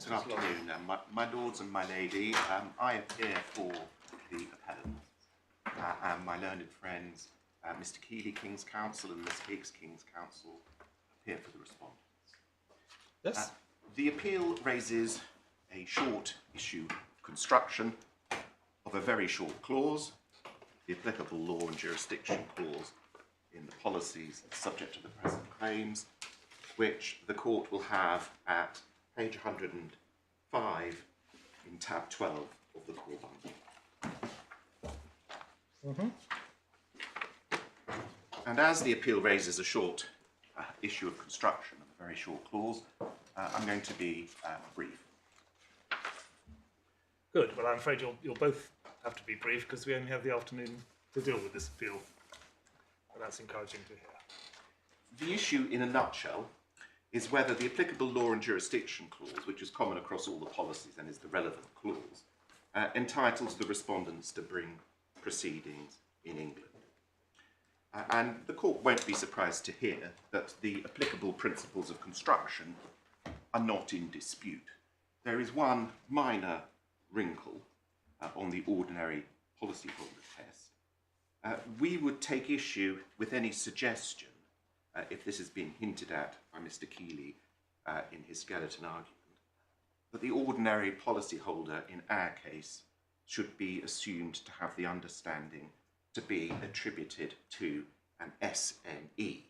Good afternoon, my lords and my lady. I appear for the appellant, and my learned friends, Mr. Keeley, King's Counsel, and Miss Higgs, King's Counsel, appear for the respondents. Yes. The appeal raises a short issue of construction of a very short clause, the applicable law and jurisdiction clause in the policies subject to the present claims, which the court will have at page 105 in tab 12 of the core bundle. And as the appeal raises a short issue of construction of a very short clause, I'm going to be brief. Good. Well, I'm afraid you'll both have to be brief because we only have the afternoon to deal with this appeal. But that's encouraging to hear. The issue, in a nutshell, is whether the applicable law and jurisdiction clause, which is common across all the policies and is the relevant clause, entitles the respondents to bring proceedings in England. And the court won't be surprised to hear that the applicable principles of construction are not in dispute. There is one minor wrinkle on the ordinary policyholder test. We would take issue with any suggestion, if this has been hinted at by Mr. Keeley in his skeleton argument, that the ordinary policyholder in our case should be assumed to have the understanding to be attributed to an SME.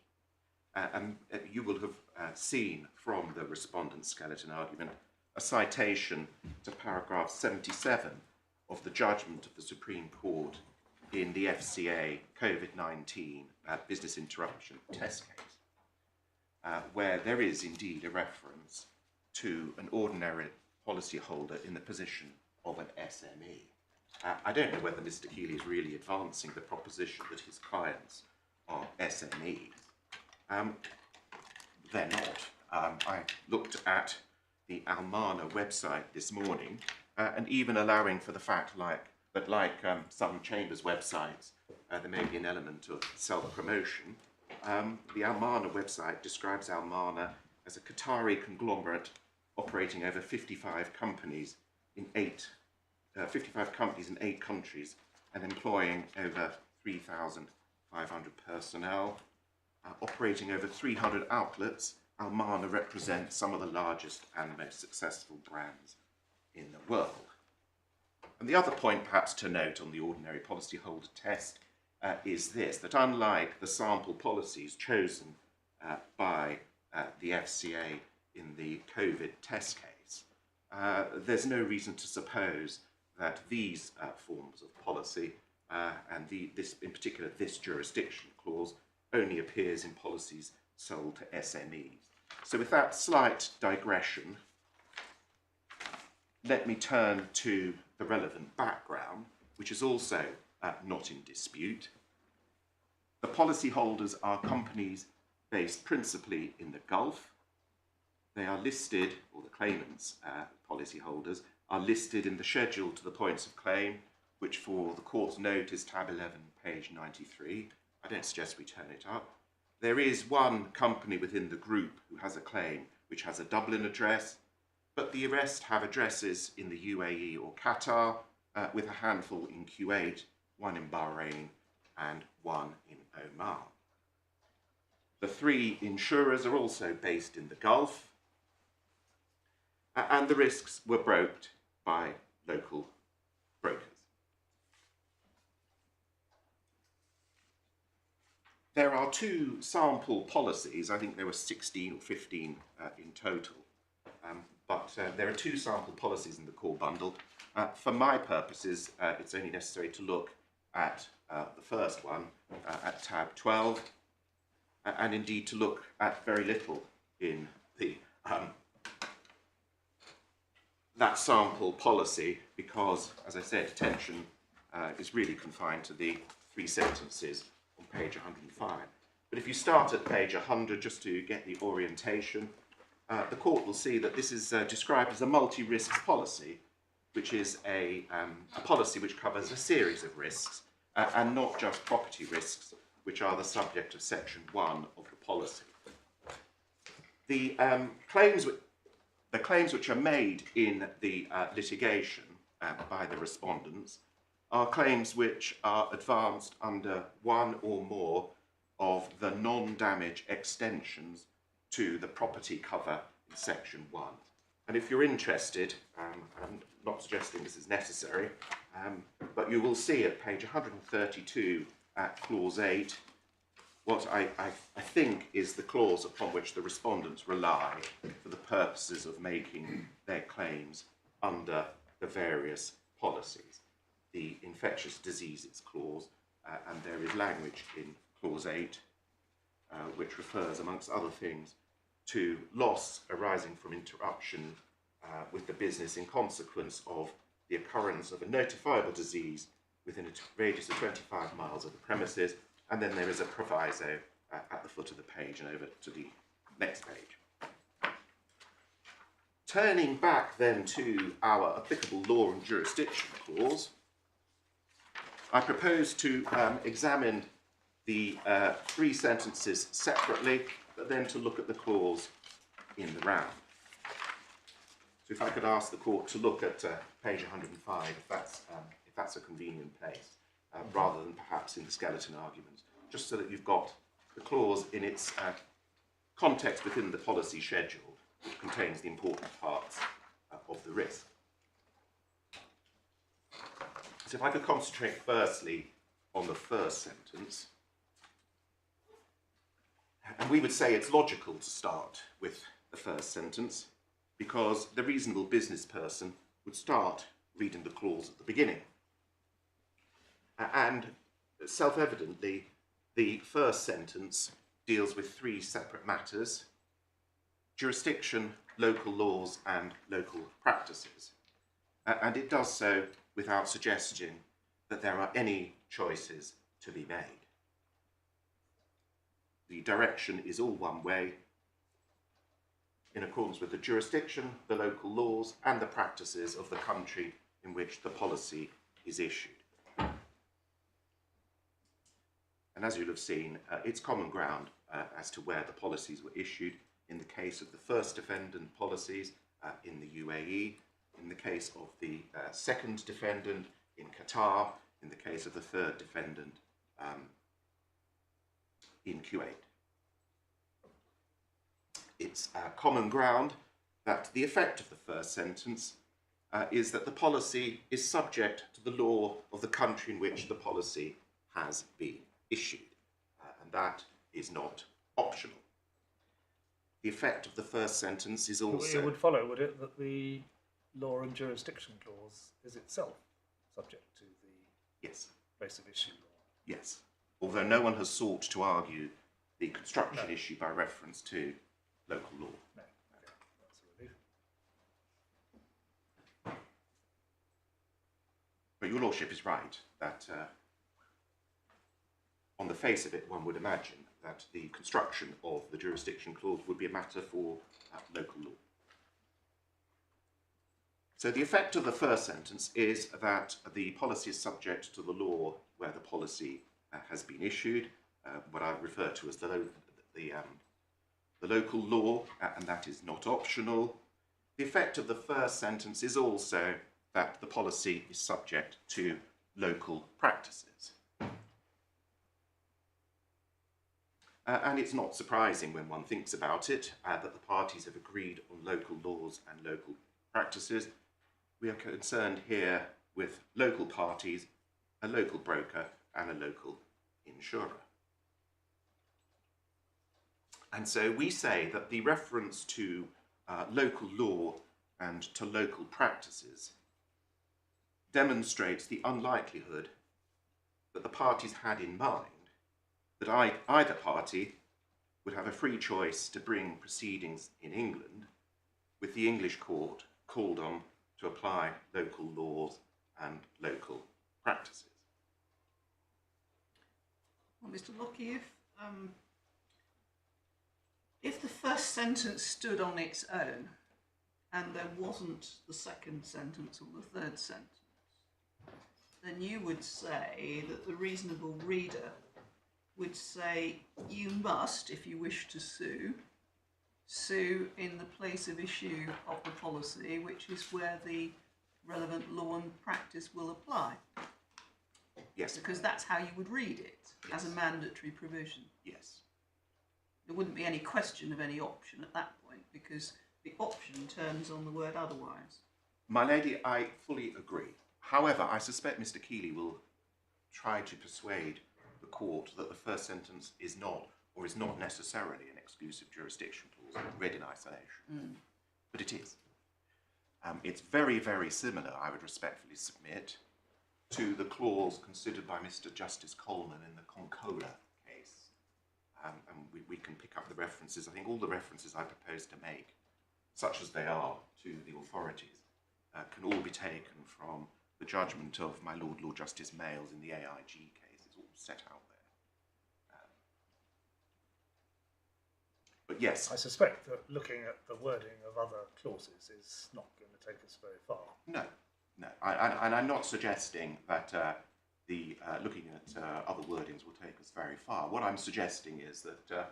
And you will have seen from the respondent's skeleton argument a citation to paragraph 77 of the judgment of the Supreme Court in the FCA COVID-19 business interruption test case, where there is indeed a reference to an ordinary policyholder in the position of an SME. I don't know whether Mr. Keeley is really advancing the proposition that his clients are SMEs. They're not. I looked at the Almana website this morning, and even allowing for the fact that like some chambers websites, there may be an element of self-promotion. The Almana website describes Almana as a Qatari conglomerate operating over 55 companies in 8 countries and employing over 3,500 personnel. Operating over 300 outlets, Almana represents some of the largest and most successful brands in the world. And the other point perhaps to note on the ordinary policyholder test is this, that unlike the sample policies chosen by the FCA in the COVID test case, there's no reason to suppose that these forms of policy, and this in particular this jurisdiction clause, only appears in policies sold to SMEs. So with that slight digression, let me turn to the relevant background, which is also not in dispute. The policyholders are companies based principally in the Gulf. They are listed, or the claimants, policyholders, are listed in the schedule to the points of claim, which for the court's note is tab 11, page 93. I don't suggest we turn it up. There is one company within the group who has a claim which has a Dublin address, but the rest have addresses in the UAE or Qatar, with a handful in Kuwait, one in Bahrain, and one in Oman. The 3 insurers are also based in the Gulf, and the risks were broked by local brokers. There are 2 sample policies. I think there were 16 or 15 in total, but there are 2 sample policies in the core bundle. For my purposes, it's only necessary to look at the first one at tab 12, and indeed to look at very little in the that sample policy, because, as I said, attention is really confined to the 3 sentences on page 105. But if you start at page 100, just to get the orientation, the court will see that this is described as a multi-risks policy, which is a policy which covers a series of risks, and not just property risks, which are the subject of section 1 of the policy. The claims the claims which are made in the litigation by the respondents are claims which are advanced under one or more of the non-damage extensions to the property cover in section 1. And if you're interested, I'm not suggesting this is necessary, but you will see at page 132 at clause 8 what I think is the clause upon which the respondents rely for the purposes of making their claims under the various policies. The infectious diseases clause, and there is language in clause 8 which refers, amongst other things, to loss arising from interruption with the business in consequence of the occurrence of a notifiable disease within a radius of 25 miles of the premises, and then there is a proviso at the foot of the page and over to the next page. Turning back then to our applicable law and jurisdiction clause, I propose to examine the 3 sentences separately, but then to look at the clause in the round. So if I could ask the court to look at page 105, if that's a convenient place, rather than perhaps in the skeleton arguments, just so that you've got the clause in its context within the policy schedule, which contains the important parts of the risk. So if I could concentrate firstly on the first sentence, and we would say it's logical to start with the first sentence, because the reasonable business person would start reading the clause at the beginning. And self-evidently, the first sentence deals with 3 separate matters: jurisdiction, local laws, and local practices. And it does so without suggesting that there are any choices to be made. The direction is all one way, in accordance with the jurisdiction, the local laws, and the practices of the country in which the policy is issued. And as you'll have seen, it's common ground as to where the policies were issued in the case of the first defendant policies in the UAE, in the case of the second defendant in Qatar, in the case of the third defendant in Kuwait. It's common ground that the effect of the first sentence is that the policy is subject to the law of the country in which the policy has been issued, and that is not optional. The effect of the first sentence is also... It would follow, would it, that the law and jurisdiction clause is itself subject to the Yes. place of issue law? Yes. Although no one has sought to argue the construction issue by reference to local law. No. Okay. That's a relief. But your lordship is right that on the face of it, one would imagine that the construction of the jurisdiction clause would be a matter for local law. So the effect of the first sentence is that the policy is subject to the law where the policy has been issued, what I refer to as the local law, and that is not optional. The effect of the first sentence is also that the policy is subject to local practices. And it's not surprising when one thinks about it that the parties have agreed on local laws and local practices. We are concerned here with local parties, a local broker, and a local insurer. And so we say that the reference to local law and to local practices demonstrates the unlikelihood that the parties had in mind that either party would have a free choice to bring proceedings in England, with the English court called on to apply local laws and local practices. Well, Mr. Lockie, if the first sentence stood on its own and there wasn't the second sentence or the third sentence, then you would say that the reasonable reader would say you must, if you wish to sue, sue in the place of issue of the policy, which is where the relevant law and practice will apply. Yes. Because that's how you would read it, as a mandatory provision. Yes. There wouldn't be any question of any option at that point, because the option turns on the word otherwise. My lady, I fully agree. However, I suspect Mr. Keeley will try to persuade the court that the first sentence is not, or is not necessarily, an exclusive jurisdiction clause read in isolation. But it is. It's very, very similar, I would respectfully submit, to the clause considered by Mr. Justice Coleman in the Concola case. And we can pick up the references. I think all the references I propose to make, such as they are to the authorities, can all be taken from the judgment of my Lord Justice Mayles in the AIG case. It's all set out there. But yes. I suspect that looking at the wording of other clauses is not going to take us very far. No. And I'm not suggesting that looking at other wordings will take us very far. What I'm suggesting is that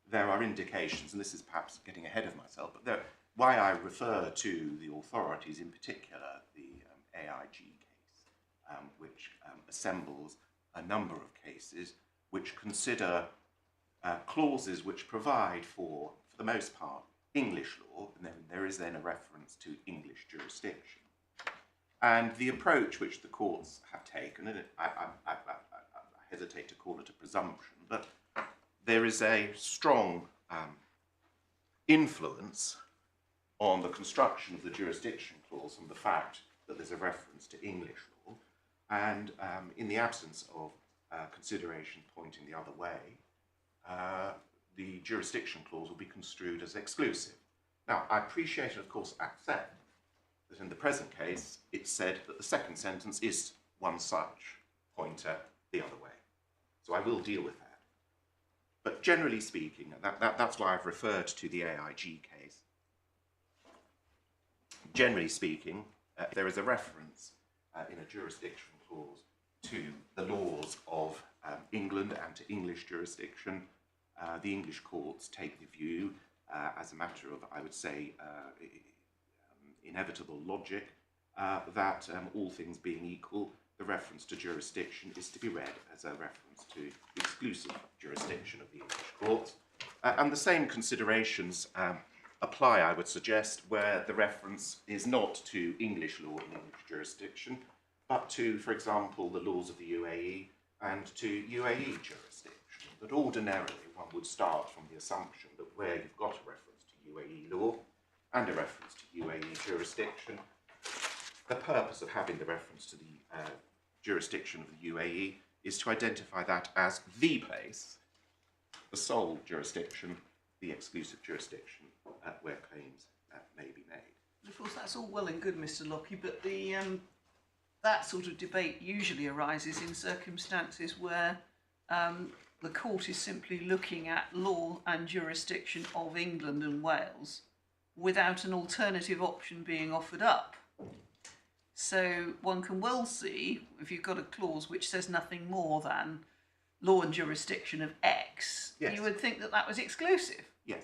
there are indications, and this is perhaps getting ahead of myself, but why I refer to the authorities, in particular the AIG case, which assembles a number of cases which consider clauses which provide for the most part, English law, and then there is then a reference to English jurisdiction. And the approach which the courts have taken, and I hesitate to call it a presumption, but there is a strong influence on the construction of the jurisdiction clause from the fact that there's a reference to English law, and in the absence of consideration pointing the other way, the jurisdiction clause will be construed as exclusive. Now, I appreciate and of course accept that in the present case, it's said that the second sentence is one such pointer the other way. So I will deal with that. But generally speaking, that's why I've referred to the AIG case. Generally speaking, there is a reference in a jurisdiction clause to the laws of England and to English jurisdiction. The English courts take the view, as a matter of, I would say, inevitable logic, that all things being equal, the reference to jurisdiction is to be read as a reference to the exclusive jurisdiction of the English courts. And the same considerations apply, I would suggest, where the reference is not to English law in English jurisdiction, but to, for example, the laws of the UAE and to UAE jurisdiction. But ordinarily, one would start from the assumption that where you've got a reference to UAE law and a reference to UAE jurisdiction, the purpose of having the reference to the jurisdiction of the UAE is to identify that as the place, the sole jurisdiction, the exclusive jurisdiction where claims may be made. Of course, that's all well and good, Mr. Lockie, but that sort of debate usually arises in circumstances where the court is simply looking at law and jurisdiction of England and Wales without an alternative option being offered up. So one can well see, if you've got a clause which says nothing more than law and jurisdiction of X, yes, you would think that that was exclusive. Yes.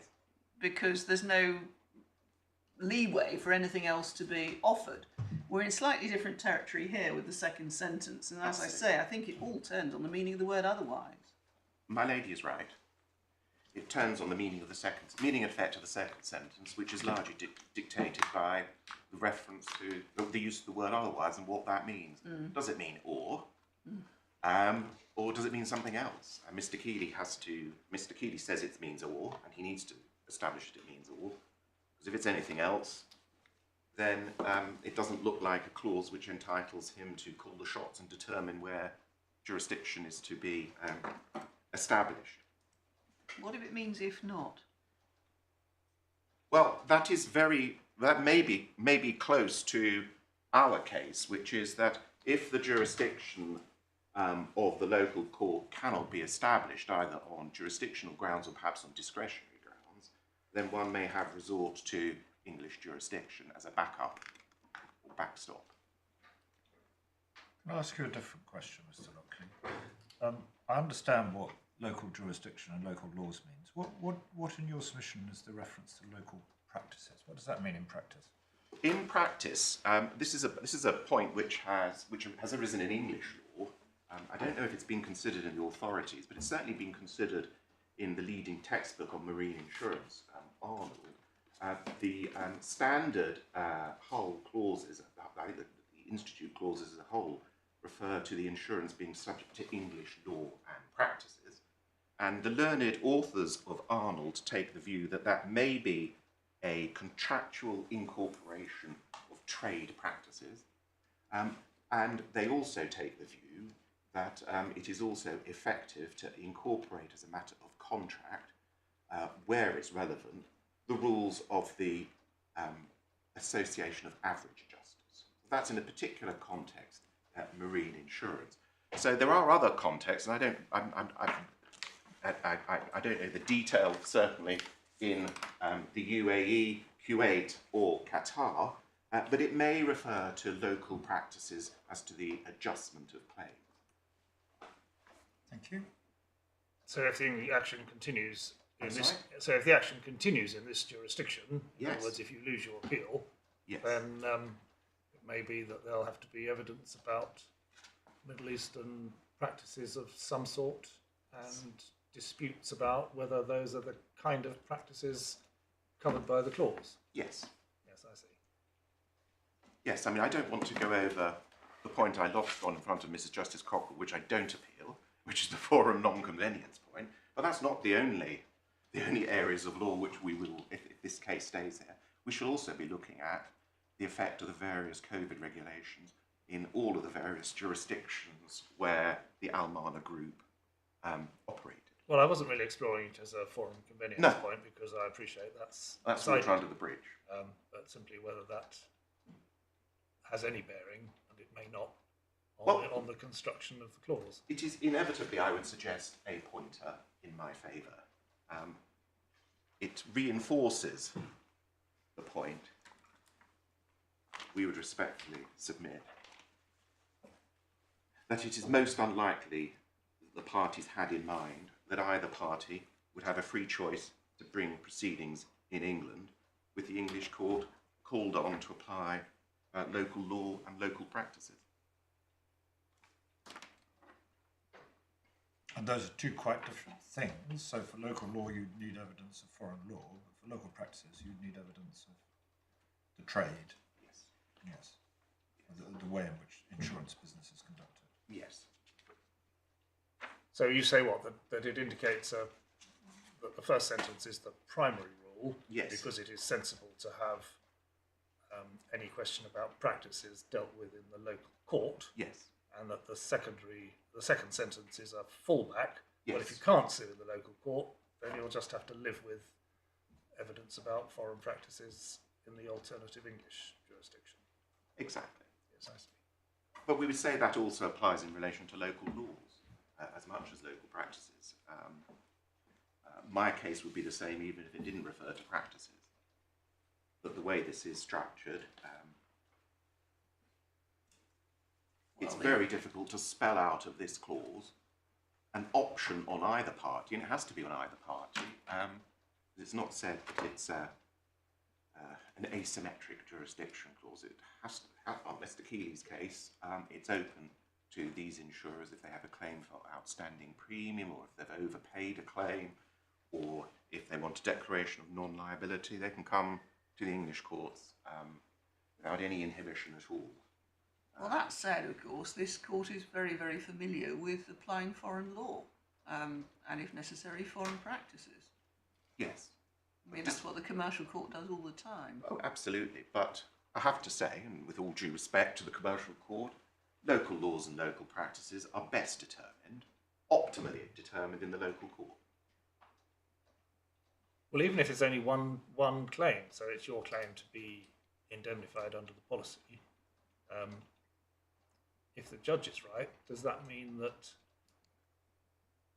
Because there's no leeway for anything else to be offered. We're in slightly different territory here with the second sentence, and as I say, I think it all turns on the meaning of the word otherwise. My lady is right. It turns on the meaning of the meaning and effect of the second sentence, which is largely dictated by the reference to the use of the word otherwise and what that means. Does it mean or does it mean something else? And Mr. Keeley says it means or, and he needs to establish that it means or, because if it's anything else, then it doesn't look like a clause which entitles him to call the shots and determine where jurisdiction is to be established. What if it means if not? Well, that may be close to our case, which is that if the jurisdiction of the local court cannot be established either on jurisdictional grounds or perhaps on discretionary grounds, then one may have resort to English jurisdiction as a backup or backstop. Can I ask you a different question, Mr. Lockley? I understand what local jurisdiction and local laws means. What in your submission is the reference to local practices? What does that mean in practice? In practice, this is a point which has arisen in English law. I don't know if it's been considered in the authorities, but it's certainly been considered in the leading textbook on marine insurance, Arnold. The standard hull clauses, I think the institute clauses as a whole, refer to the insurance being subject to English law and practices. And the learned authors of Arnold take the view that that may be a contractual incorporation of trade practices. And they also take the view that it is also effective to incorporate as a matter of contract, where it's relevant, the rules of the Association of Average Adjusters. That's in a particular context, marine insurance. So there are other contexts, and I don't know the detail certainly in the UAE, Kuwait, or Qatar, but it may refer to local practices as to the adjustment of claims. Thank you. So if the action continues in I'm this, sorry? so if the action continues in this jurisdiction, in Yes. other words, if you lose your appeal, Yes. then it may be that there'll have to be evidence about Middle Eastern practices of some sort and disputes about whether those are the kind of practices covered by the clause. Yes. Yes, I see. Yes, I mean, I don't want to go over the point I lodged on in front of Mrs. Justice Cockerill, which I don't appeal, which is the forum non-convenience point, but that's not the only areas of law which we will, if this case stays here, we shall also be looking at the effect of the various COVID regulations in all of the various jurisdictions where the Mana Group operated. Well, I wasn't really exploring it as a forum convenience No. point because I appreciate that's water decided, under the bridge. but simply whether that has any bearing, and it may not, on the construction of the clause. It is inevitably, I would suggest, a pointer in my favour. It reinforces the point we would respectfully submit that it is most unlikely that the parties had in mind that either party would have a free choice to bring proceedings in England, with the English court called on to apply local law and local practices. And those are two quite different things. So for local law, you need evidence of foreign law, but for local practices, you need evidence of the trade. Yes. Yes. The way in which insurance business is conducted. Yes. So you say what? That it indicates that the first sentence is the primary rule, Yes. because it is sensible to have any question about practices dealt with in the local court, Yes. and that the second sentence is a fallback. But if Yes. you can't sue in the local court, then you'll just have to live with evidence about foreign practices in the alternative English jurisdiction. Exactly. Yes, I see. But we would say that also applies in relation to local laws as much as local practices. My case would be the same even if it didn't refer to practices. But the way this is structured, it's very difficult to spell out of this clause an option on either party, and it has to be on either party. It's not said that it's an asymmetric jurisdiction clause. It has to, on Mr. Keeley's case, it's open to these insurers if they have a claim for outstanding premium, or if they've overpaid a claim, or if they want a declaration of non-liability, they can come to the English courts without any inhibition at all. Well, that said, of course, this court is very, very familiar with applying foreign law and, if necessary, foreign practices. Yes. I mean, that's what the commercial court does all the time. Oh, absolutely. But I have to say, and with all due respect to the commercial court, local laws and local practices are best determined, optimally determined in the local court. Well, even if it's only one claim, so it's your claim to be indemnified under the policy, if the judge is right, does that mean that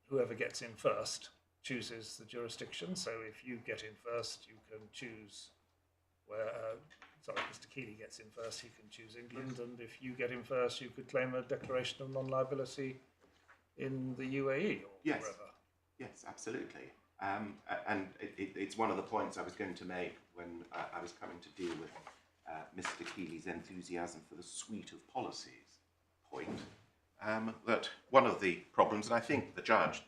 whoever gets in first chooses the jurisdiction? So if you get in first, you can choose where, Mr. Keeley gets in first, he can choose England, and if you get in first, you could claim a declaration of non-liability in the UAE or Yes. wherever. Yes, absolutely. And it's one of the points I was going to make when I was coming to deal with Mr. Keeley's enthusiasm for the suite of policies point. That one of the problems, and I think the judge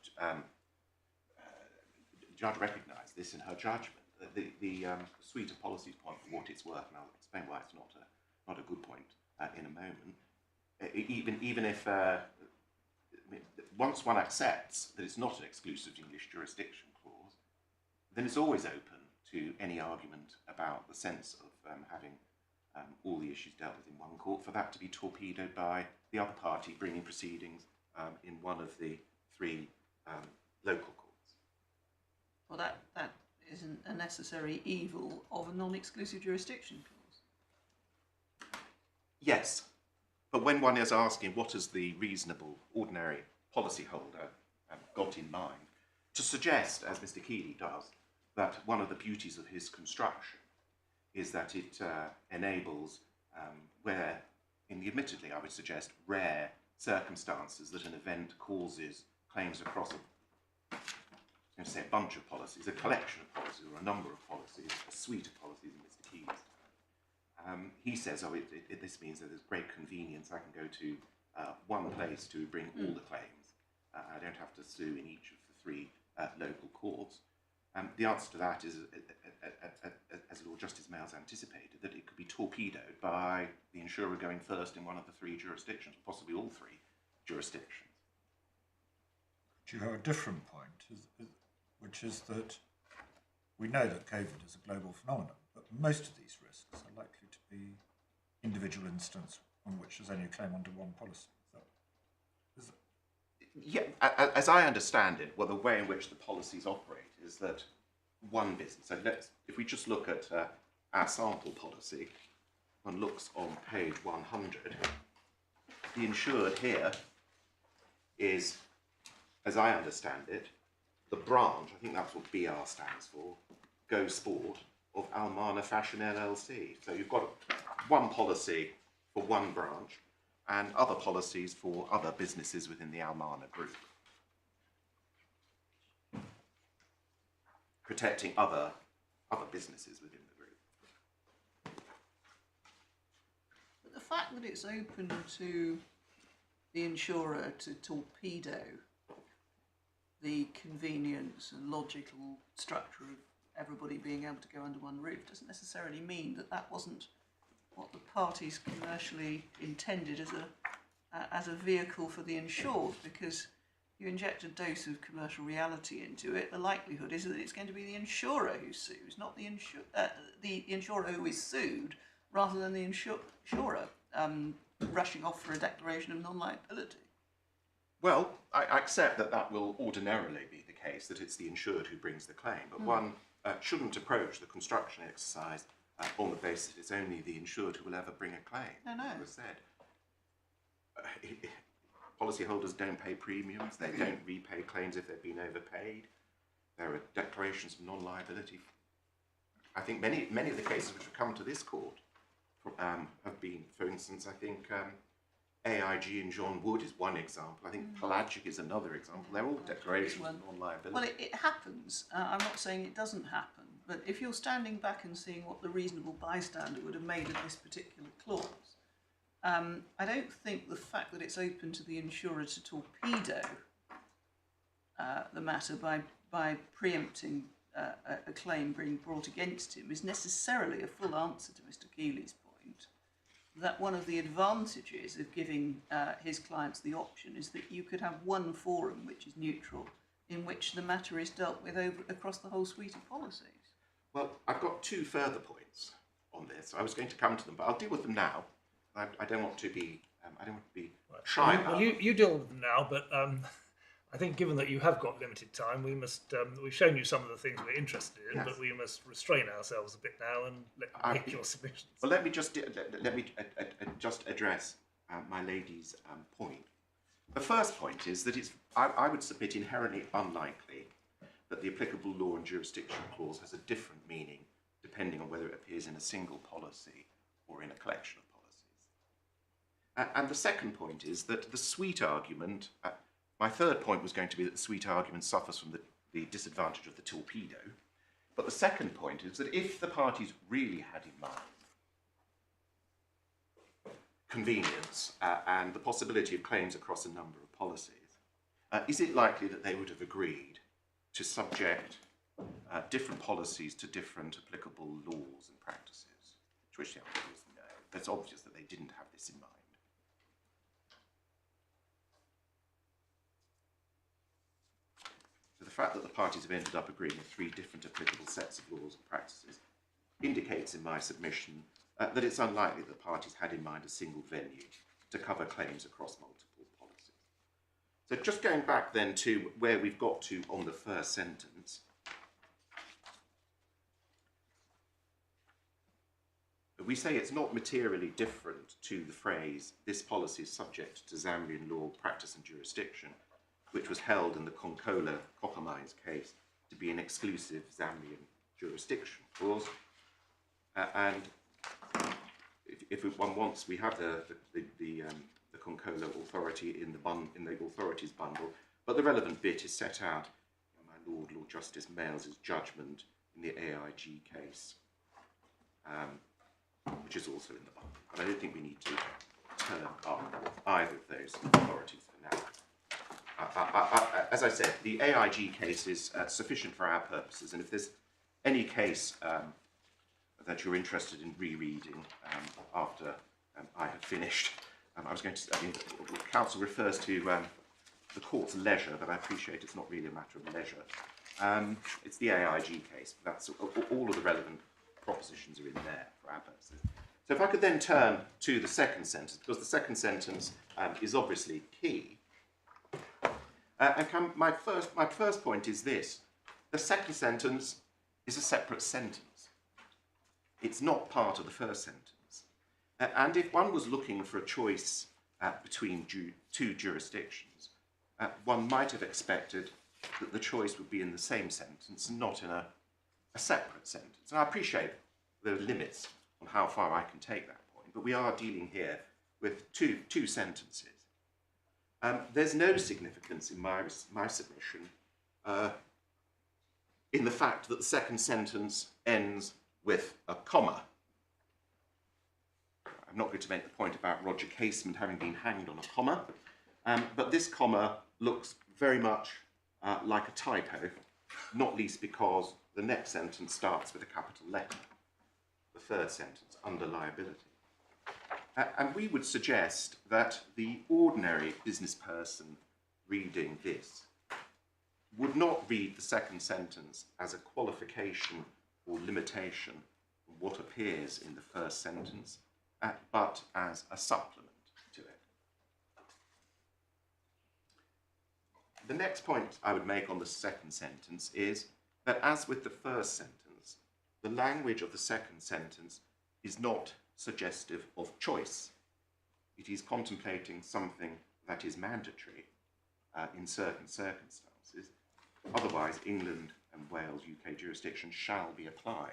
recognised this in her judgment, that the suite of policies point for what it's worth, and I'll explain why it's not a good point in a moment. Even if once one accepts that it's not an exclusive English jurisdiction clause, then it's always open to any argument about the sense of having all the issues dealt with in one court, for that to be torpedoed by the other party bringing proceedings in one of the three local courts. Well, that isn't a necessary evil of a non-exclusive jurisdiction clause. Yes, but when one is asking what is the reasonable, ordinary policyholder got in mind, to suggest, as Mr. Keeley does, that one of the beauties of his construction is that it enables where, in the admittedly, I would suggest, rare circumstances that an event causes claims across a bunch of policies, a collection of policies, or a number of policies, a suite of policies in Mr. Keeley's time. He says, this means that there's great convenience. I can go to one place to bring all the claims. I don't have to sue in each of the three local courts. The answer to that is, as Lord Justice Mayles anticipated, that it could be torpedoed by the insurer going first in one of the three jurisdictions, possibly all three jurisdictions. Do you have a different point, which is that we know that COVID is a global phenomenon, but most of these risks are likely to be individual instance on which there's only a claim under one policy. Yeah, as I understand it, well, the way in which the policies operate is that one business, so if we just look at our sample policy, one looks on page 100, the insured here is, as I understand it, the branch, I think that's what BR stands for, Go Sport, of Mana Fashion LLC. So you've got one policy for one branch, and other policies for other businesses within the Mana group, protecting other businesses within the group. But the fact that it's open to the insurer to torpedo the convenience and logical structure of everybody being able to go under one roof doesn't necessarily mean that that wasn't what the parties commercially intended as a vehicle for the insured, because you inject a dose of commercial reality into it, the likelihood is that it's going to be the insurer who sues, not the insurer who is sued, rather than the insurer rushing off for a declaration of non-liability. Well, I accept that that will ordinarily be the case, that it's the insured who brings the claim, but one shouldn't approach the construction exercise on the basis that it's only the insured who will ever bring a claim. No. As I said, policyholders don't pay premiums, they don't repay claims if they've been overpaid. There are declarations of non-liability. I think many of the cases which have come to this court have been, for instance, I think AIG and John Wood is one example. I think Pelagic is another example. They're all declarations of non-liability. Well, it happens. I'm not saying it doesn't happen, but if you're standing back and seeing what the reasonable bystander would have made of this particular clause, I don't think the fact that it's open to the insurer to torpedo the matter by preempting a claim being brought against him is necessarily a full answer to Mr. Keeley's point, that one of the advantages of giving his clients the option is that you could have one forum which is neutral, in which the matter is dealt with across the whole suite of policies. Well, I've got two further points on this. I was going to come to them, but I'll deal with them now. I don't want to be shy about them. You deal with them now, but I think given that you have got limited time, we must. We've shown you some of the things we're interested in, Yes. but we must restrain ourselves a bit now and let you make your submissions. Well, let me just address my lady's point. The first point is that I would submit inherently unlikely that the applicable law and jurisdiction clause has a different meaning depending on whether it appears in a single policy or in a collection of policies. And the second point is that the suite argument, My third point was going to be that the sweet argument suffers from the disadvantage of the torpedo. But the second point is that if the parties really had in mind convenience and the possibility of claims across a number of policies, is it likely that they would have agreed to subject different policies to different applicable laws and practices? To which the answer is no. It's obvious that they didn't have this in mind. So the fact that the parties have ended up agreeing with 3 different applicable sets of laws and practices indicates in my submission that it's unlikely that the parties had in mind a single venue to cover claims across multiple policies. So just going back then to where we've got to on the first sentence, we say it's not materially different to the phrase, this policy is subject to Zambian law, practice and jurisdiction, which was held in the Concola copper mines case to be an exclusive Zambian jurisdiction clause. And if one wants, we have the Concola authority in the authorities bundle, but the relevant bit is set out in my Lord Justice Mayles' judgment in the AIG case, which is also in the bundle. But I don't think we need to turn up either of those authorities for now. As I said, the AIG case is sufficient for our purposes, and if there's any case that you're interested in rereading after I have finished, I was going to, counsel refers to the court's leisure, but I appreciate it's not really a matter of leisure. It's the AIG case, but that's all of the relevant propositions are in there for our purposes. So if I could then turn to the second sentence, because the second sentence is obviously key. My first point is this. The second sentence is a separate sentence. It's not part of the first sentence. And if one was looking for a choice between 2 jurisdictions, one might have expected that the choice would be in the same sentence and not in a separate sentence. And I appreciate there are limits on how far I can take that point, but we are dealing here with two sentences. There's no significance in my submission in the fact that the second sentence ends with a comma. I'm not going to make the point about Roger Casement having been hanged on a comma, but this comma looks very much like a typo, not least because the next sentence starts with a capital letter, the third sentence, under liability. And we would suggest that the ordinary business person reading this would not read the second sentence as a qualification or limitation on what appears in the first sentence, but as a supplement to it. The next point I would make on the second sentence is that, as with the first sentence, the language of the second sentence is not suggestive of choice. It is contemplating something that is mandatory in certain circumstances. Otherwise, England and Wales UK jurisdiction shall be applied.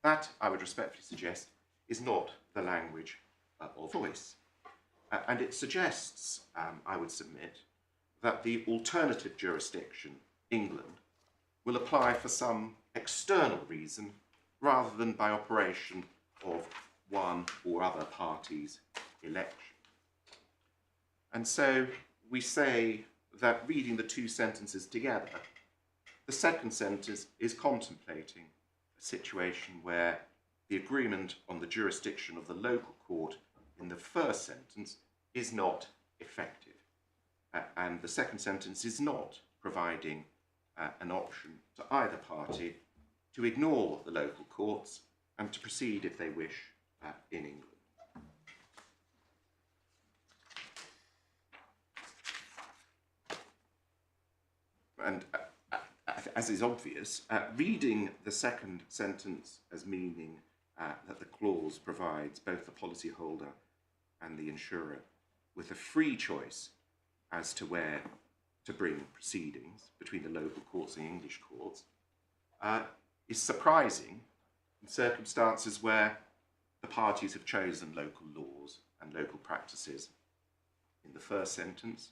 That, I would respectfully suggest, is not the language of choice. And it suggests, I would submit, that the alternative jurisdiction, England, will apply for some external reason rather than by operation of one or other party's election. And so we say that reading the 2 sentences together, the second sentence is contemplating a situation where the agreement on the jurisdiction of the local court in the first sentence is not effective. And the second sentence is not providing an option to either party to ignore the local courts and to proceed, if they wish, in England. And as is obvious, reading the second sentence as meaning that the clause provides both the policyholder and the insurer with a free choice as to where to bring proceedings between the local courts and English courts is surprising in circumstances where the parties have chosen local laws and local practices in the first sentence,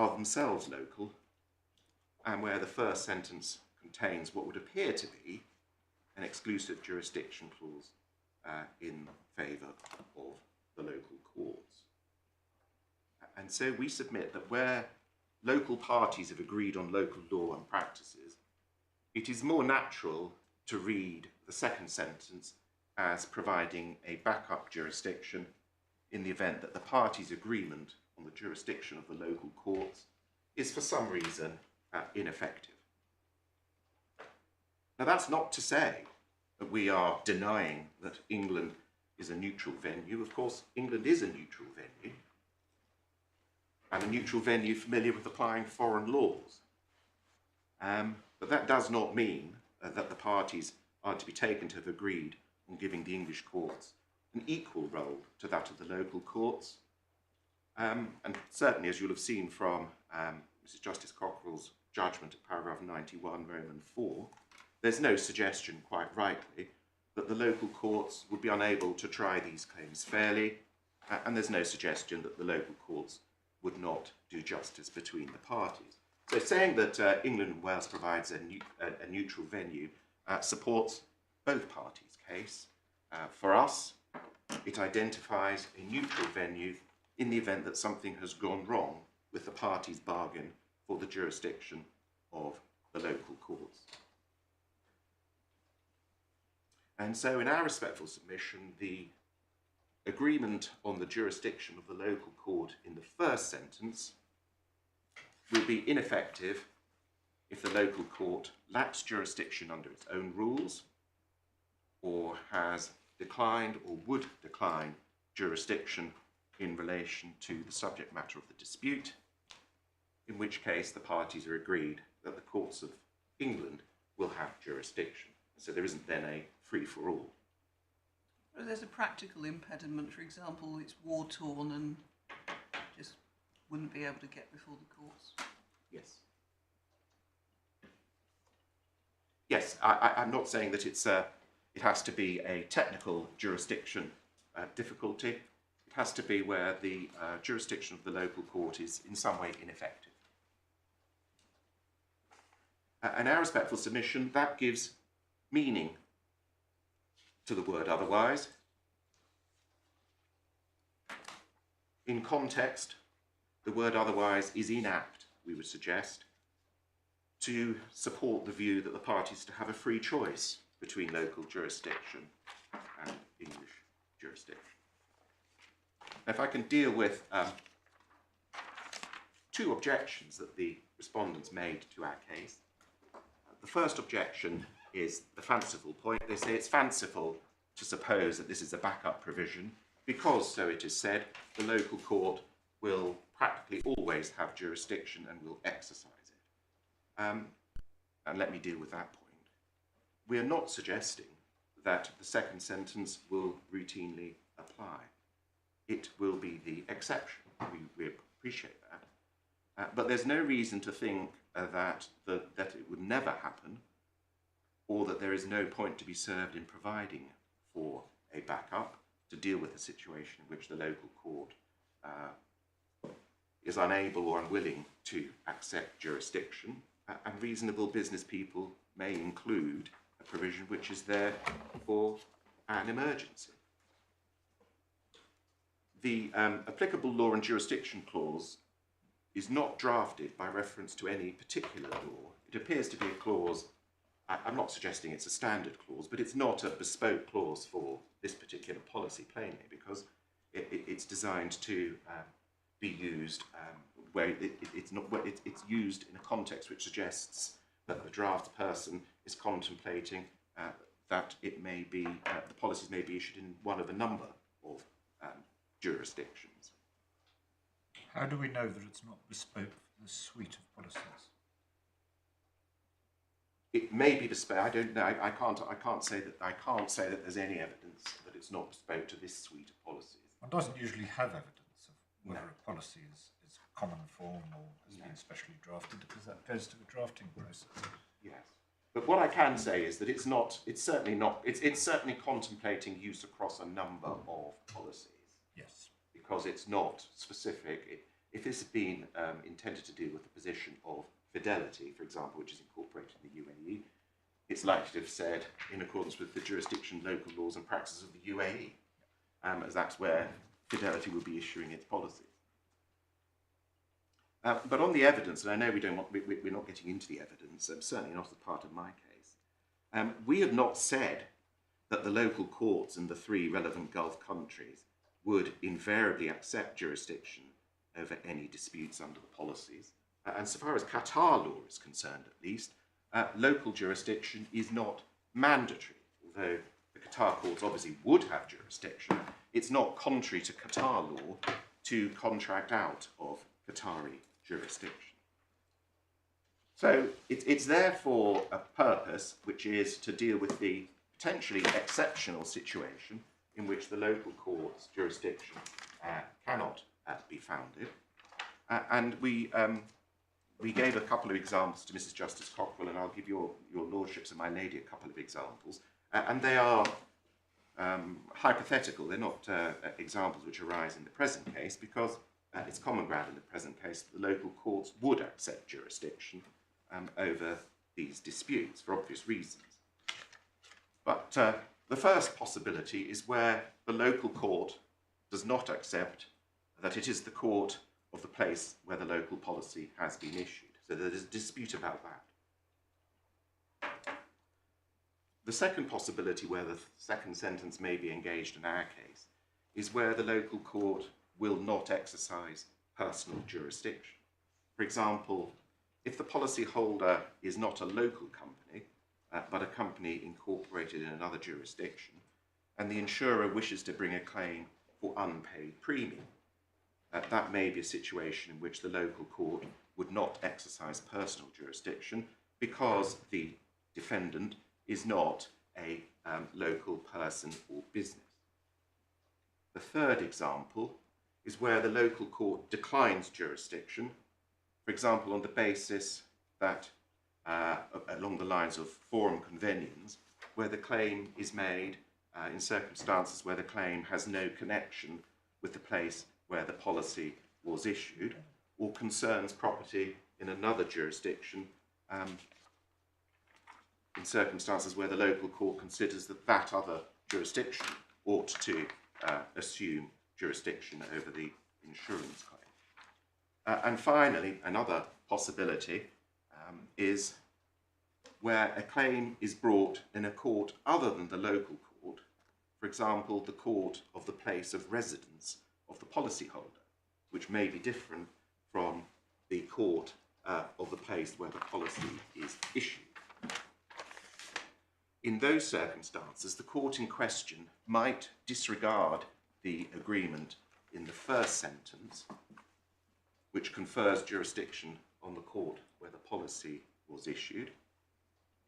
are themselves local, and where the first sentence contains what would appear to be an exclusive jurisdiction clause in favour of the local courts. And so we submit that where local parties have agreed on local law and practices, it is more natural to read the second sentence as providing a backup jurisdiction in the event that the parties' agreement on the jurisdiction of the local courts is for some reason ineffective. Now, that's not to say that we are denying that England is a neutral venue. Of course, England is a neutral venue, and a neutral venue familiar with applying foreign laws. But that does not mean that the parties are to be taken to have agreed on giving the English courts an equal role to that of the local courts. And certainly, as you'll have seen from Mrs. Justice Cockerill's judgment at paragraph 91, Roman 4, there's no suggestion, quite rightly, that the local courts would be unable to try these claims fairly, and there's no suggestion that the local courts would not do justice between the parties. So saying that England and Wales provides a neutral venue supports both parties' case. For us, it identifies a neutral venue in the event that something has gone wrong with the parties' bargain for the jurisdiction of the local courts. And so in our respectful submission, the agreement on the jurisdiction of the local court in the first sentence will be ineffective if the local court lacks jurisdiction under its own rules, or has declined or would decline jurisdiction in relation to the subject matter of the dispute, in which case the parties are agreed that the courts of England will have jurisdiction. So there isn't then a free-for-all. There's a practical impediment, for example, it's war-torn and just wouldn't be able to get before the courts. Yes. Yes, I'm not saying that it has to be a technical jurisdiction difficulty. It has to be where the jurisdiction of the local court is in some way ineffective. And our respectful submission, that gives meaning to the word otherwise. In context, the word otherwise is inapt, we would suggest, to support the view that the parties to have a free choice between local jurisdiction and English jurisdiction. Now, if I can deal with two objections that the respondents made to our case. The first objection is the fanciful point. They say it's fanciful to suppose that this is a backup provision because, so it is said, the local court will practically always have jurisdiction and will exercise it. And let me deal with that point. We are not suggesting that the second sentence will routinely apply. It will be the exception. We appreciate that. But there's no reason to think that it would never happen, or that there is no point to be served in providing for a backup to deal with a situation in which the local court is unable or unwilling to accept jurisdiction, and reasonable business people may include a provision which is there for an emergency. The applicable law and jurisdiction clause is not drafted by reference to any particular law. It appears to be a clause. I'm not suggesting it's a standard clause, but it's not a bespoke clause for this particular policy, plainly, because it's designed to be used where it's used in a context which suggests that the draft person is contemplating that it may be the policies may be issued in one of a number of jurisdictions. How do we know that it's not bespoke for the suite of policies? It may be bespoke. I don't know. I can't say that there's any evidence that it's not bespoke to this suite of policies. One doesn't usually have evidence of whether a policy is common form or has been specially drafted, because that goes to the drafting process. Yes. But what I can say is that it's certainly contemplating use across a number of policies. Yes. Because it's not specific. if this had been intended to deal with the position of Fidelity, for example, which is incorporated in the UAE, it's likely to have said, in accordance with the jurisdiction, local laws and practices of the UAE, as that's where Fidelity would be issuing its policies. But on the evidence, and I know we're not getting into the evidence, certainly not as part of my case, we have not said that the local courts in the 3 relevant Gulf countries would invariably accept jurisdiction over any disputes under the policies. And so far as Qatar law is concerned, at least, local jurisdiction is not mandatory. Although the Qatar courts obviously would have jurisdiction, it's not contrary to Qatar law to contract out of Qatari jurisdiction. So it's there for a purpose, which is to deal with the potentially exceptional situation in which the local court's jurisdiction cannot be founded. And we gave a couple of examples to Mrs. Justice Cockerill, and I'll give your lordships and my lady a couple of examples. And they are hypothetical. They're not examples which arise in the present case, because it's common ground in the present case that the local courts would accept jurisdiction over these disputes for obvious reasons. But the first possibility is where the local court does not accept that it is the court of the place where the local policy has been issued. So there's a dispute about that. The second possibility where the second sentence may be engaged in our case is where the local court will not exercise personal jurisdiction. For example, if the policyholder is not a local company, but a company incorporated in another jurisdiction, and the insurer wishes to bring a claim for unpaid premium, that may be a situation in which the local court would not exercise personal jurisdiction because the defendant is not a local person or business. The third example is where the local court declines jurisdiction, for example, on the basis that, along the lines of forum conveniens, where the claim is made in circumstances where the claim has no connection with the place where the policy was issued, or concerns property in another jurisdiction, in circumstances where the local court considers that that other jurisdiction ought to assume jurisdiction over the insurance claim. And finally, another possibility is where a claim is brought in a court other than the local court, for example, the court of the place of residence of the policyholder, which may be different from the court of the place where the policy is issued. In those circumstances, the court in question might disregard the agreement in the first sentence, which confers jurisdiction on the court where the policy was issued.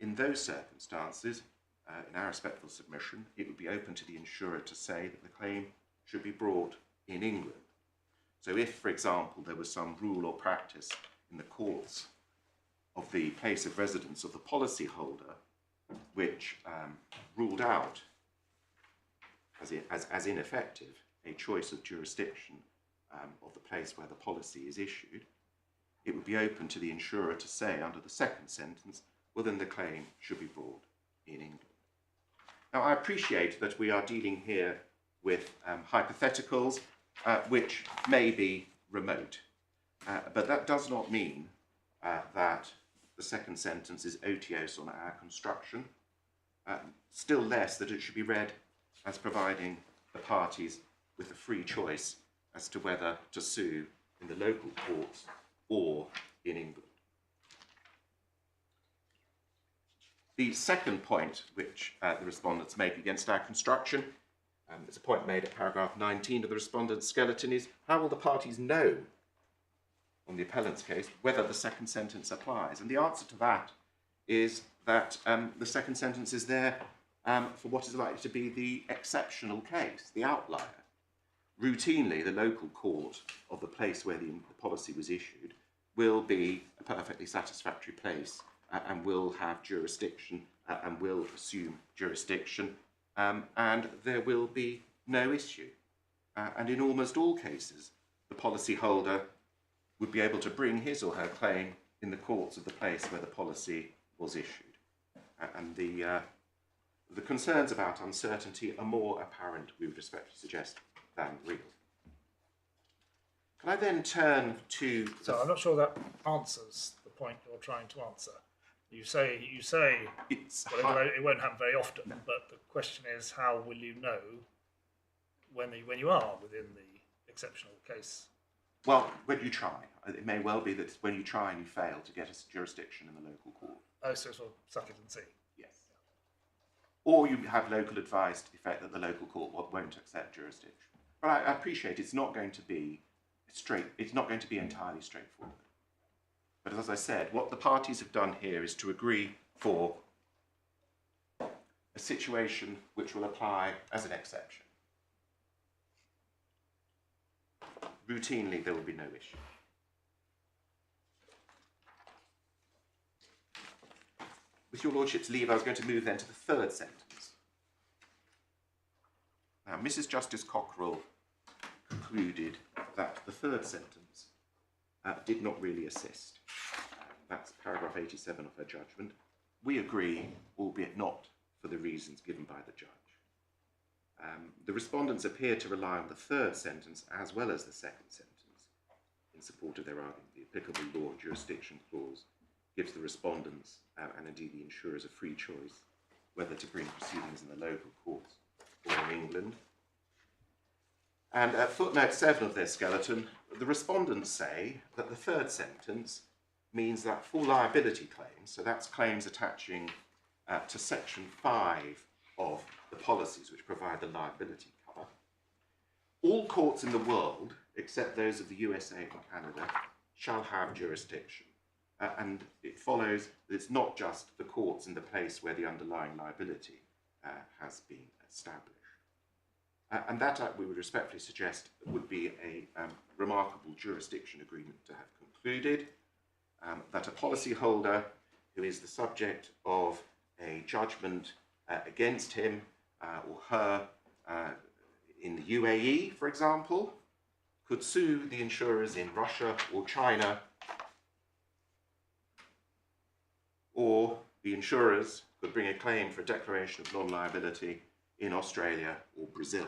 In those circumstances, in our respectful submission, it would be open to the insurer to say that the claim should be brought in England. So if, for example, there was some rule or practice in the courts of the place of residence of the policyholder which ruled out as ineffective a choice of jurisdiction of the place where the policy is issued, it would be open to the insurer to say under the second sentence, well, then the claim should be brought in England. Now, I appreciate that we are dealing here with hypotheticals which may be remote, but that does not mean that the second sentence is otiose on our construction, still less that it should be read as providing the parties with a free choice as to whether to sue in the local courts or in England. The second point which the respondents make against our construction, is a point made at paragraph 19 of the respondent's skeleton, is how will the parties know on the appellant's case whether the second sentence applies? And the answer to that is that the second sentence is there for what is likely to be the exceptional case, the outlier. Routinely, the local court of the place where the policy was issued will be a perfectly satisfactory place and will have jurisdiction and will assume jurisdiction, and there will be no issue. And in almost all cases, the policyholder would be able to bring his or her claim in the courts of the place where the policy was issued. And the concerns about uncertainty are more apparent, we would respectfully suggest, than real. Can I then turn to... So I'm not sure that answers the point you're trying to answer. You say It's well, it won't happen very often, but the question is, how will you know when you are within the exceptional case? Well, when you try. It may well be that when you try and you fail to get a jurisdiction in the local court. Oh, so sort of suck it and see. Yes. Or you have local advice to the effect that the local court won't accept jurisdiction. But I appreciate it's not going to be entirely straightforward. But as I said, what the parties have done here is to agree for a situation which will apply as an exception. Routinely, there will be no issue. With your Lordship's leave, I was going to move then to the third sentence. Now, Mrs. Justice Cockerill concluded that the third sentence did not really assist. That's paragraph 87 of her judgment. We agree, albeit not for the reasons given by the judge. The respondents appear to rely on the third sentence as well as the second sentence in support of their argument. The applicable law and jurisdiction clause gives the respondents and indeed the insurers a free choice whether to bring proceedings in the local courts or in England. And at footnote 7 of their skeleton, the respondents say that the third sentence means that for liability claims, so that's claims attaching to section 5 of the policies which provide the liability cover, all courts in the world, except those of the USA and Canada, shall have jurisdiction. And it follows that it's not just the courts in the place where the underlying liability has been established. And that, we would respectfully suggest, would be a remarkable jurisdiction agreement to have concluded, that a policyholder who is the subject of a judgment against him or her in the UAE, for example, could sue the insurers in Russia or China, or the insurers could bring a claim for a declaration of non-liability in Australia or Brazil.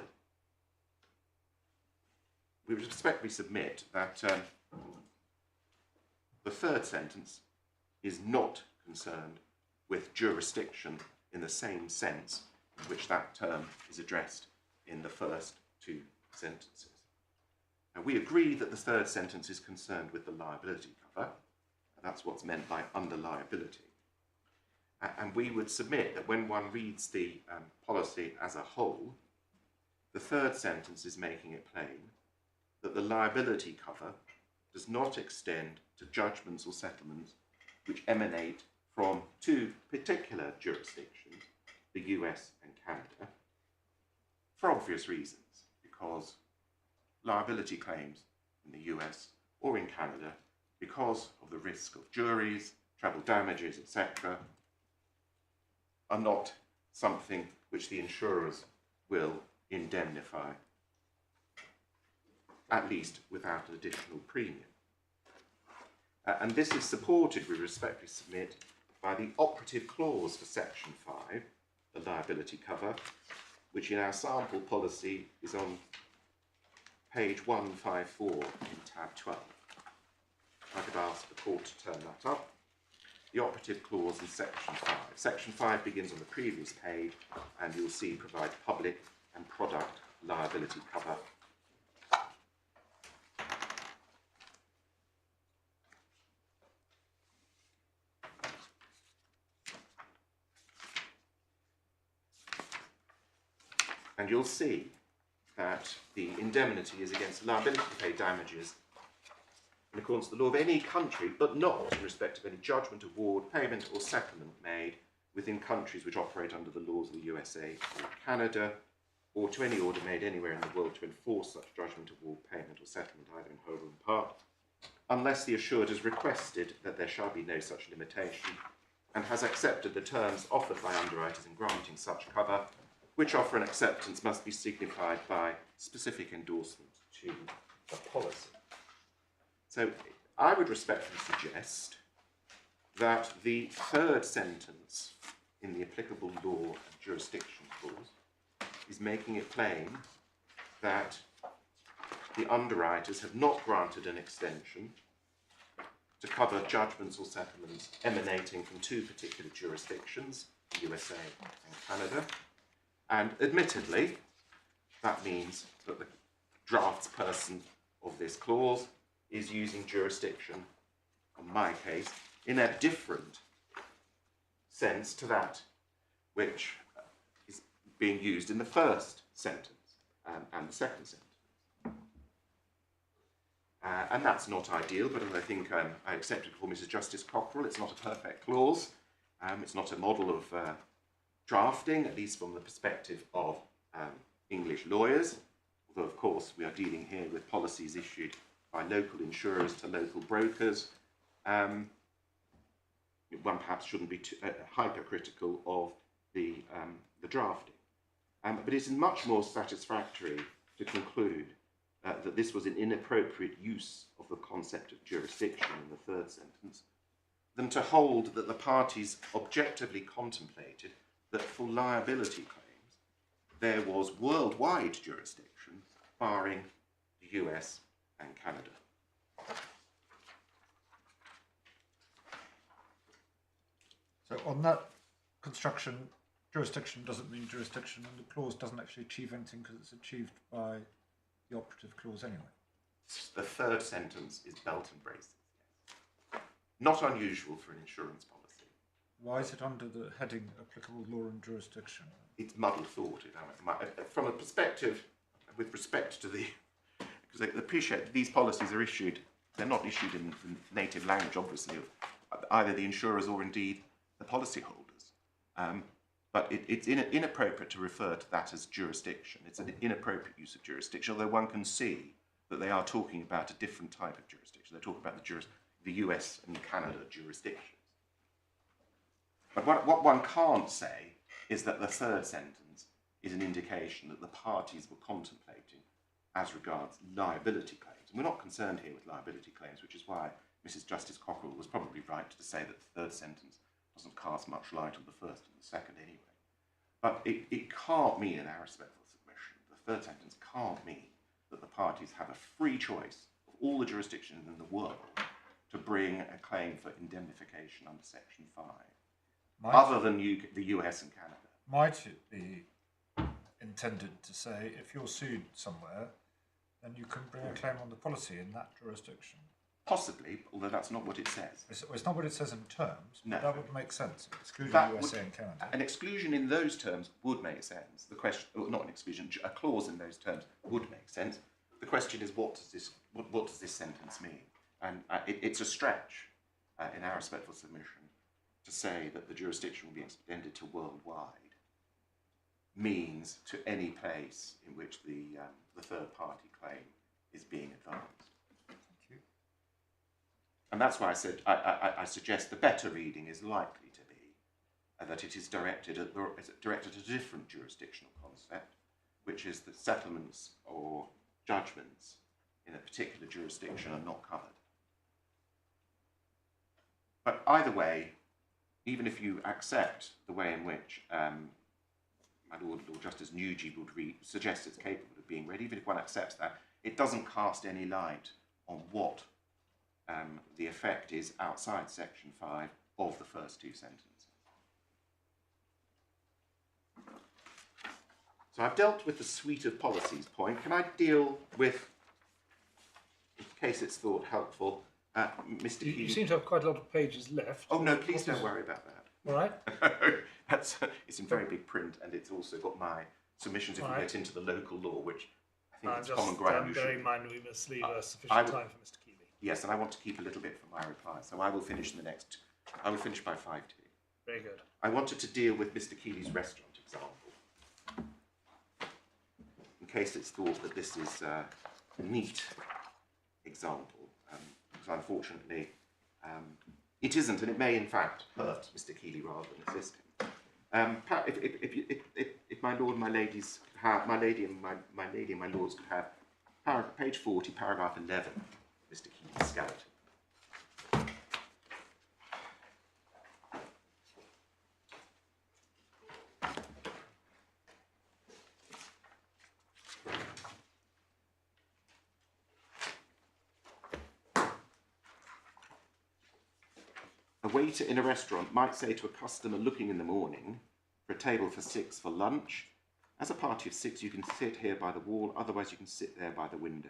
We would respectfully submit that the third sentence is not concerned with jurisdiction in the same sense in which that term is addressed in the first two sentences. Now, we agree that the third sentence is concerned with the liability cover, and that's what's meant by under liability. And we would submit that when one reads the policy as a whole, the third sentence is making it plain that the liability cover does not extend to judgments or settlements which emanate from two particular jurisdictions, the US and Canada, for obvious reasons, because liability claims in the US or in Canada, because of the risk of juries, treble damages, etc., are not something which the insurers will indemnify, at least without an additional premium. And this is supported, we respectfully submit, by the operative clause for section 5, the liability cover, which in our sample policy is on page 154 in tab 12. I could ask the court to turn that up. The operative clause in section 5. Section 5 begins on the previous page, and you'll see provide public and product liability cover. And you'll see that the indemnity is against liability to pay damages in accordance with the law of any country, but not in respect of any judgment, award, payment or settlement made within countries which operate under the laws of the USA or Canada, or to any order made anywhere in the world to enforce such judgment, award, payment or settlement, either in whole or in part, unless the assured has requested that there shall be no such limitation and has accepted the terms offered by underwriters in granting such cover, which offer and acceptance must be signified by specific endorsement to the policy. So I would respectfully suggest that the third sentence in the applicable law and jurisdiction clause is making it plain that the underwriters have not granted an extension to cover judgments or settlements emanating from two particular jurisdictions, the USA and Canada. And admittedly, that means that the draftsperson of this clause is using jurisdiction, in my case, in a different sense to that which is being used in the first sentence and the second sentence. And that's not ideal, but I think I accept it for Mrs. Justice Cockerill. It's not a perfect clause. It's not a model of drafting, at least from the perspective of English lawyers. Although, of course, we are dealing here with policies issued by local insurers to local brokers. One perhaps shouldn't be too, hypercritical of the drafting. But it's much more satisfactory to conclude that this was an inappropriate use of the concept of jurisdiction in the third sentence than to hold that the parties objectively contemplated that for liability claims there was worldwide jurisdiction barring the US and Canada. So on that construction, jurisdiction doesn't mean jurisdiction, and the clause doesn't actually achieve anything because it's achieved by the operative clause anyway. The third sentence is belt and braces. Not unusual for an insurance policy. Why is it under the heading applicable law and jurisdiction? It's muddled thought. From a perspective, with respect to the, because I appreciate these policies are issued, they're not issued in the native language, obviously, of either the insurers or indeed the policyholders. But it's inappropriate to refer to that as jurisdiction. It's an inappropriate use of jurisdiction, although one can see that they are talking about a different type of jurisdiction. They're talking about the US and Canada jurisdictions. But what one can't say is that the third sentence is an indication that the parties were contemplating as regards liability claims. And we're not concerned here with liability claims, which is why Mrs. Justice Cockerill was probably right to say that the third sentence doesn't cast much light on the first and the second anyway. But it can't mean, in our respectful submission, the third sentence can't mean that the parties have a free choice of all the jurisdictions in the world to bring a claim for indemnification under Section 5, other than the US and Canada. Might it be intended to say if you're sued somewhere, then you can bring a claim on the policy in that jurisdiction? Possibly, although that's not what it says. It's not what it says in terms, but No. that would make sense. Excluding USA and Canada. An exclusion in those terms would make sense. The question, well, not an exclusion, a clause in those terms would make sense. The question is, what does this sentence mean? And it's a stretch in our respectful submission to say that the jurisdiction will be extended to worldwide means to any place in which the third party claim is being advanced. And that's why I said I suggest the better reading is likely to be that it is directed at a different jurisdictional concept, which is that settlements or judgments in a particular jurisdiction are not covered. But either way, even if you accept the way in which my Lord Justice Nugee would suggest it's capable of being read, even if one accepts that, it doesn't cast any light on what the effect is outside Section 5 of the first two sentences. So I've dealt with the suite of policies point. Can I deal with, in case it's thought helpful, Mr. Keeley? You seem to have quite a lot of pages left. Oh no, please don't worry about that. All right. It's in very big print, and it's also got my submissions if we get into the local law, which I think it's common ground. Bear in mind we must leave sufficient time for Mr. Keeley. Yes, and I want to keep a little bit for my reply, so I will finish I will finish by 5-2. Very good. I wanted to deal with Mr. Keeley's restaurant example, in case it's thought that this is a neat example, because unfortunately it isn't, and it may in fact hurt Mr. Keeley rather than assist him. If my lord and my ladies could have, my lady and my lords could have page 40, paragraph 11, Mr. Keeley's skeleton. A waiter in a restaurant might say to a customer looking in the morning for a table for 6 for lunch, as a party of 6 you can sit here by the wall, otherwise you can sit there by the window.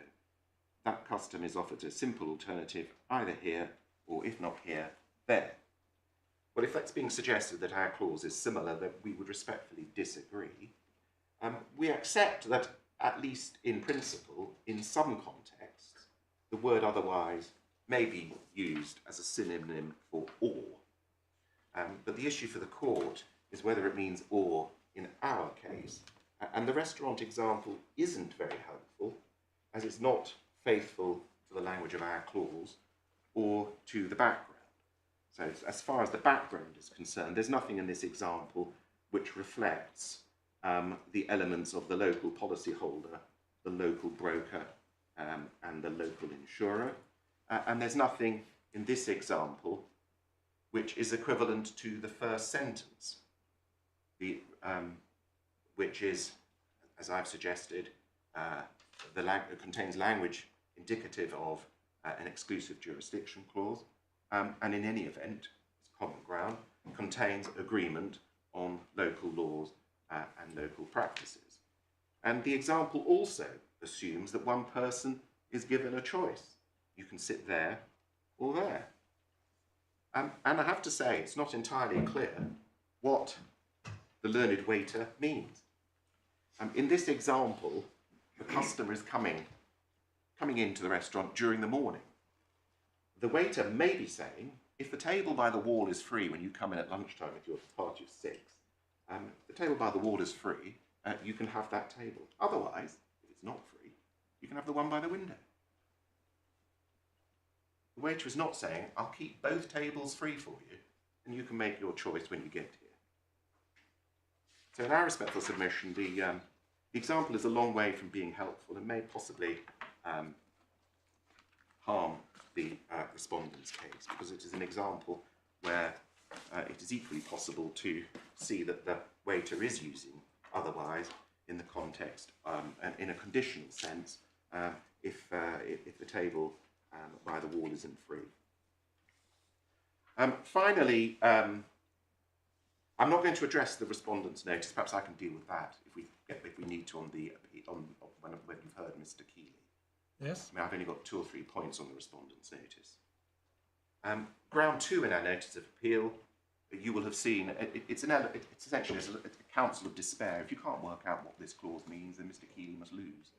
That customer is offered a simple alternative, either here or if not here, there. Well, if that's being suggested that our clause is similar, that we would respectfully disagree. We accept that, at least in principle, in some contexts, the word otherwise may be used as a synonym for or. But the issue for the court is whether it means or in our case. And the restaurant example isn't very helpful, as it's not faithful to the language of our clause or to the background. So as far as the background is concerned, there's nothing in this example which reflects the elements of the local policyholder, the local broker, and the local insurer. And there's nothing in this example which is equivalent to the first sentence, which is, as I've suggested, contains language indicative of an exclusive jurisdiction clause, and in any event, it's common ground, contains agreement on local laws and local practices. And the example also assumes that one person is given a choice. You can sit there or there. And I have to say, it's not entirely clear what the learned waiter means. In this example, the customer is coming into the restaurant during the morning. The waiter may be saying, if the table by the wall is free when you come in at lunchtime with your party of 6, the table by the wall is free, you can have that table. Otherwise, if it's not free, you can have the one by the window. The waiter is not saying, I'll keep both tables free for you, and you can make your choice when you get here. So in our respectful submission, the example is a long way from being helpful and may possibly harm the respondent's case, because it is an example where it is equally possible to see that the waiter is using otherwise in the context, and in a conditional sense, if the table by the wall isn't free. Finally, I'm not going to address the respondent's notice. Perhaps I can deal with that if we need to when you've heard Mr. Keeley. Yes. I mean, I've only got 2 or 3 points on the respondent's notice. Ground 2 in our notice of appeal, you will have seen, it's essentially a counsel of despair. If you can't work out what this clause means, then Mr. Keeley must lose.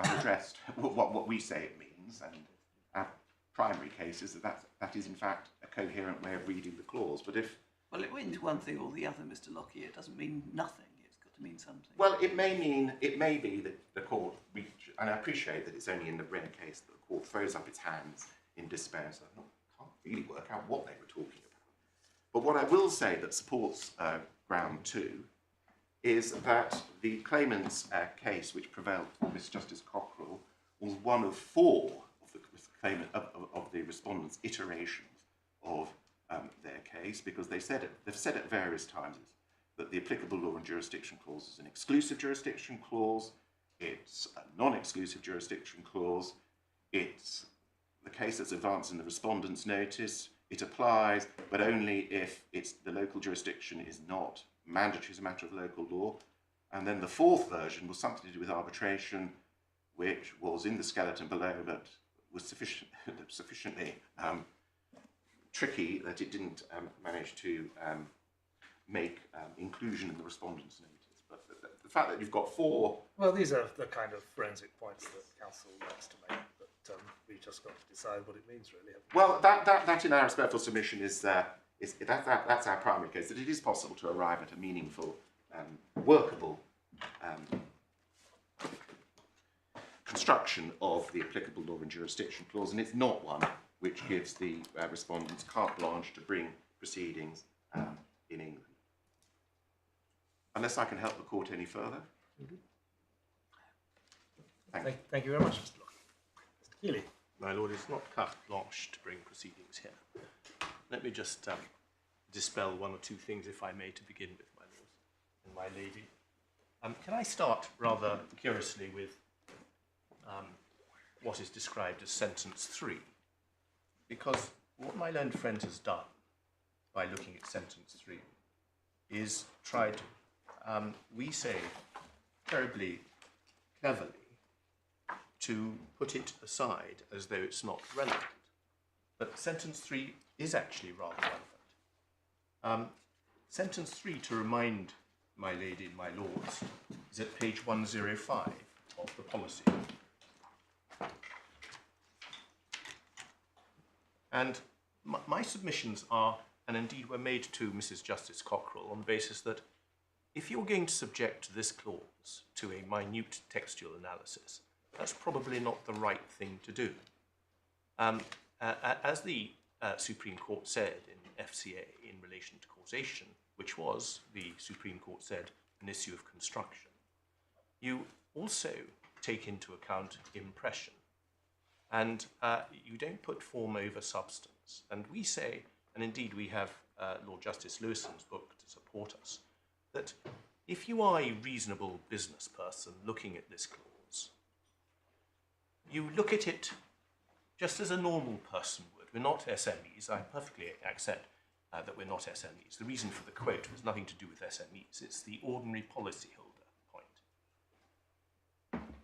I've addressed what we say it means, and our primary case is that is in fact a coherent way of reading the clause. But if Well, it means one thing or the other, Mr. Lockyer. It doesn't mean nothing. It's got to mean something. well, it may be that the court, and I appreciate that it's only in the rare case that the court throws up its hands in despair, so I can't really work out what they were talking about. But what I will say that supports ground 2 is that the claimant's case, which prevailed for Mr. Justice Cockerill, was one of 4 of the respondents' iterations of their case, because they've said at various times that the applicable law and jurisdiction clause is an exclusive jurisdiction clause, it's a non-exclusive jurisdiction clause, it's the case that's advanced in the respondent's notice, it applies, but only if the local jurisdiction is not mandatory as a matter of local law. And then the 4th version was something to do with arbitration, which was in the skeleton below, but was sufficiently tricky that it didn't manage to make inclusion in the respondent's notice. But the fact that you've got 4... Well, these are the kind of forensic points that counsel likes to make, but we've just got to decide what it means, really. Well, that in our respectful submission is that's our primary case, that it is possible to arrive at a meaningful, workable construction of the applicable law and jurisdiction clause, and it's not one which gives the respondents carte blanche to bring proceedings in England. Unless I can help the court any further. Thank you very much, Mr. Locke. Mr. Keeley. My lord, it's not carte blanche to bring proceedings here. Let me just dispel 1 or 2 things, if I may, to begin with, my lord and my lady. Can I start rather curiously with what is described as sentence 3? Because what my learned friend has done by looking at sentence 3 is tried, we say terribly cleverly, to put it aside as though it's not relevant. But sentence 3 is actually rather relevant. Sentence 3, to remind my lady and my lords, is at page 105 of the policy. And my submissions are, and indeed were made to Mrs. Justice Cockerill, on the basis that if you're going to subject this clause to a minute textual analysis, that's probably not the right thing to do. As the Supreme Court said in FCA in relation to causation, which was, the Supreme Court said, an issue of construction, you also take into account impression. And you don't put form over substance. And we say, and indeed we have Lord Justice Lewison's book to support us, that if you are a reasonable business person looking at this clause, you look at it just as a normal person would. We're not SMEs. I perfectly accept that we're not SMEs. The reason for the quote has nothing to do with SMEs. It's the ordinary policyholder point.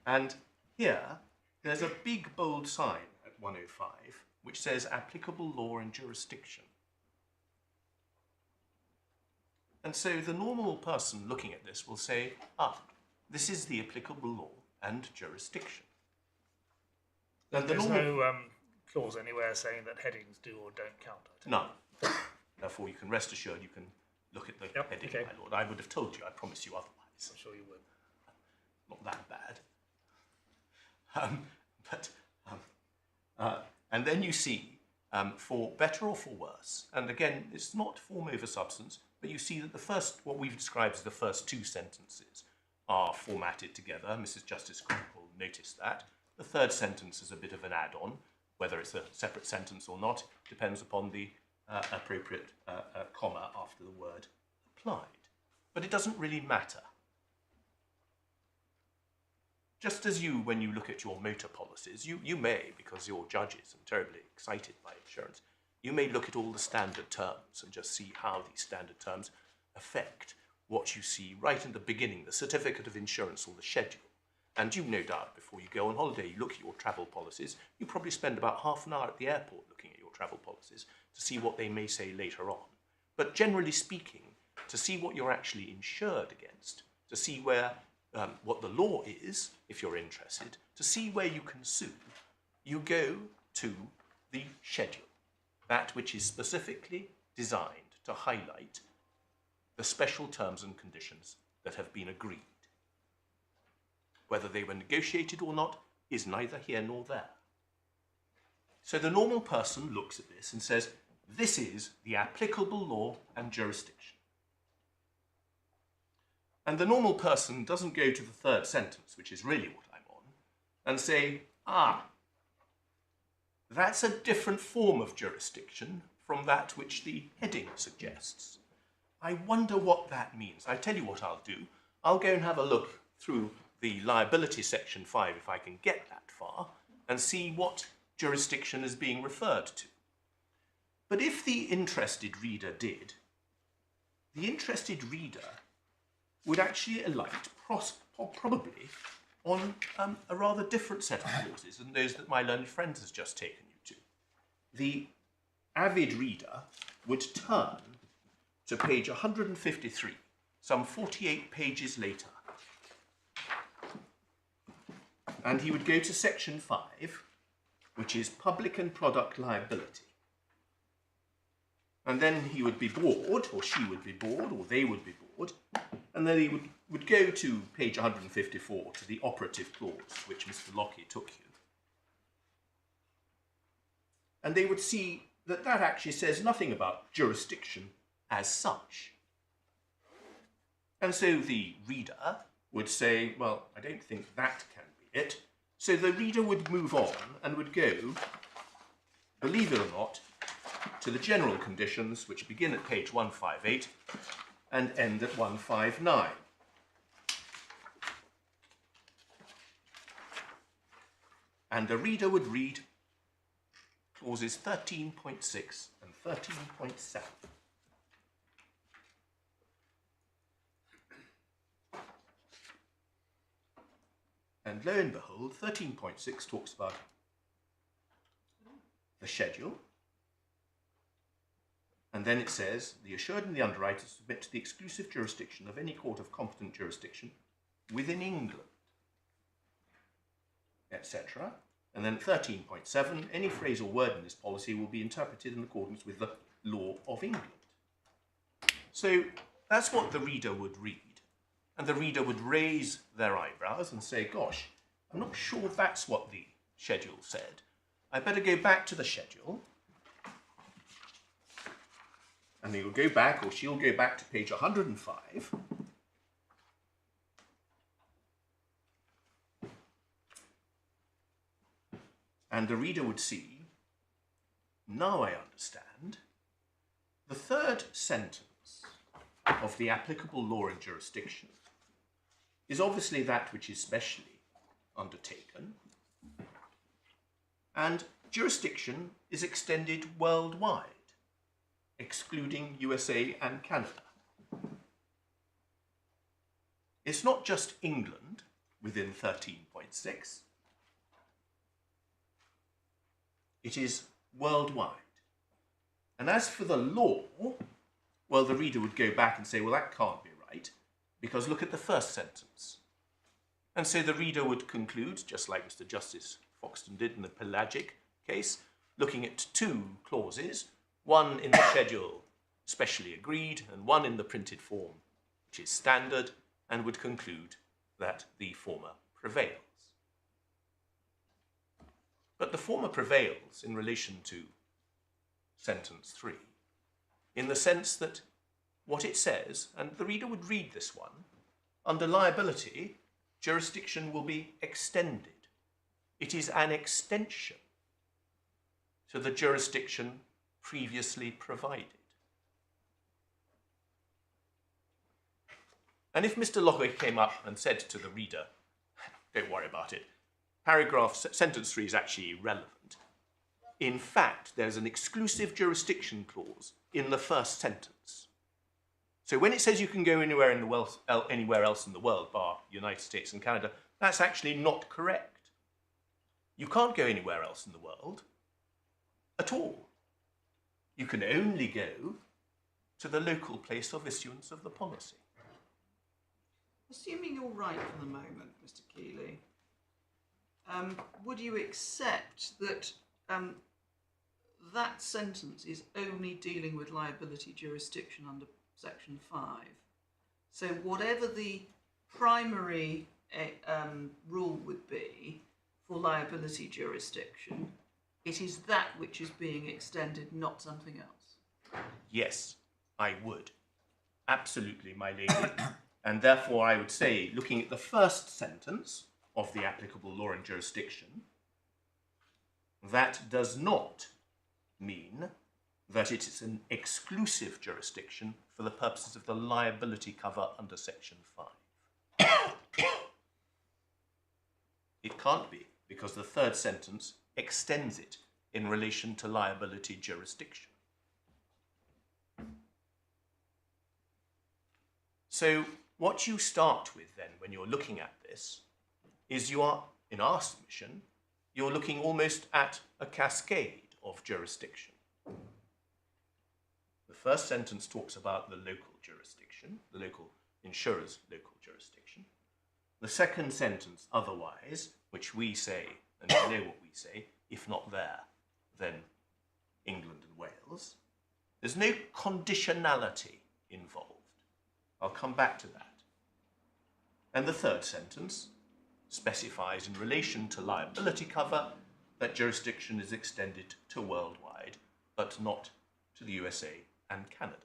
And here, there's a big bold sign at 105 which says applicable law and jurisdiction. And so the normal person looking at this will say, this is the applicable law and jurisdiction. And There's no clause anywhere saying that headings do or don't count. None. Therefore, you can rest assured you can look at the heading, okay. my lord. I would have told you, I promise you otherwise. I'm sure you would. Not that bad. And then you see, for better or for worse, and again, it's not form over substance, but you see that the first, what we've described as the first two sentences, are formatted together. Mrs. Justice Cockerill noticed that. The third sentence is a bit of an add-on. Whether it's a separate sentence or not depends upon the appropriate comma after the word applied. But it doesn't really matter. Just as you, when you look at your motor policies, you may, because you're judges and terribly excited by insurance, you may look at all the standard terms and just see how these standard terms affect what you see right in the beginning, the certificate of insurance or the schedule. And you, no doubt, before you go on holiday, you look at your travel policies, you probably spend about half an hour at the airport looking at your travel policies to see what they may say later on. But generally speaking, to see what you're actually insured against, to see where what the law is, if you're interested, to see where you can sue, you go to the schedule, that which is specifically designed to highlight the special terms and conditions that have been agreed. Whether they were negotiated or not is neither here nor there. So the normal person looks at this and says, this is the applicable law and jurisdiction. And the normal person doesn't go to the third sentence, which is really what I'm on, and say, that's a different form of jurisdiction from that which the heading suggests. I wonder what that means. I tell you what I'll do. I'll go and have a look through the liability section 5, if I can get that far, and see what jurisdiction is being referred to. But if the interested reader did, the interested reader would actually alight probably on a rather different set of clauses than those that my learned friend has just taken you to. The avid reader would turn to page 153, some 48 pages later, and he would go to section 5, which is public and product liability. And then he would be bored, or she would be bored, or they would be bored, and then he would go to page 154 to the operative clause, which Mr. Lockie took you. And they would see that that actually says nothing about jurisdiction as such. And so the reader would say, well, I don't think that can be it. So the reader would move on and would go, believe it or not, to the general conditions, which begin at page 158 and end at 159. And the reader would read clauses 13.6 and 13.7. And lo and behold, 13.6 talks about the schedule. And then it says, the assured and the underwriter submit to the exclusive jurisdiction of any court of competent jurisdiction within England, etc. And then 13.7, any phrase or word in this policy will be interpreted in accordance with the law of England. So that's what the reader would read. And the reader would raise their eyebrows and say, gosh, I'm not sure that's what the schedule said. I better go back to the schedule. And they will go back, or she'll go back to page 105. And the reader would see, now I understand, the third sentence of the applicable law and jurisdiction is obviously that which is specially undertaken, and jurisdiction is extended worldwide, excluding USA and Canada. It's not just England within 13.6, it is worldwide. And as for the law, well, the reader would go back and say, well, that can't be right, because look at the first sentence. And so the reader would conclude, just like Mr. Justice Foxton did in the pelagic case, looking at two clauses, one in the schedule specially agreed and one in the printed form, which is standard, and would conclude that the former prevails. But the former prevails in relation to sentence 3, in the sense that what it says, and the reader would read this one, under liability, jurisdiction will be extended. It is an extension to the jurisdiction previously provided. And if Mr. Lockwood came up and said to the reader, don't worry about it, sentence 3 is actually irrelevant. In fact, there's an exclusive jurisdiction clause in the first sentence. So when it says you can go anywhere else in the world, bar United States and Canada, that's actually not correct. You can't go anywhere else in the world at all. You can only go to the local place of issuance of the policy. Assuming you're right for the moment, Mr. Keeley, would you accept that that sentence is only dealing with liability jurisdiction under Section 5? So whatever the primary rule would be for liability jurisdiction, it is that which is being extended, not something else? Yes, I would. Absolutely, my lady. And therefore I would say, looking at the first sentence of the applicable law and jurisdiction, that does not mean that it is an exclusive jurisdiction for the purposes of the liability cover under Section 5. It can't be, because the third sentence extends it in relation to liability jurisdiction. So what you start with then when you're looking at this is you are, in our submission, you're looking almost at a cascade of jurisdiction. The first sentence talks about the local jurisdiction, the local insurer's local jurisdiction. The second sentence, otherwise, which we say, and you know what we say, if not there, then England and Wales. There's no conditionality involved. I'll come back to that. And the third sentence specifies in relation to liability cover that jurisdiction is extended to worldwide, but not to the USA and Canada.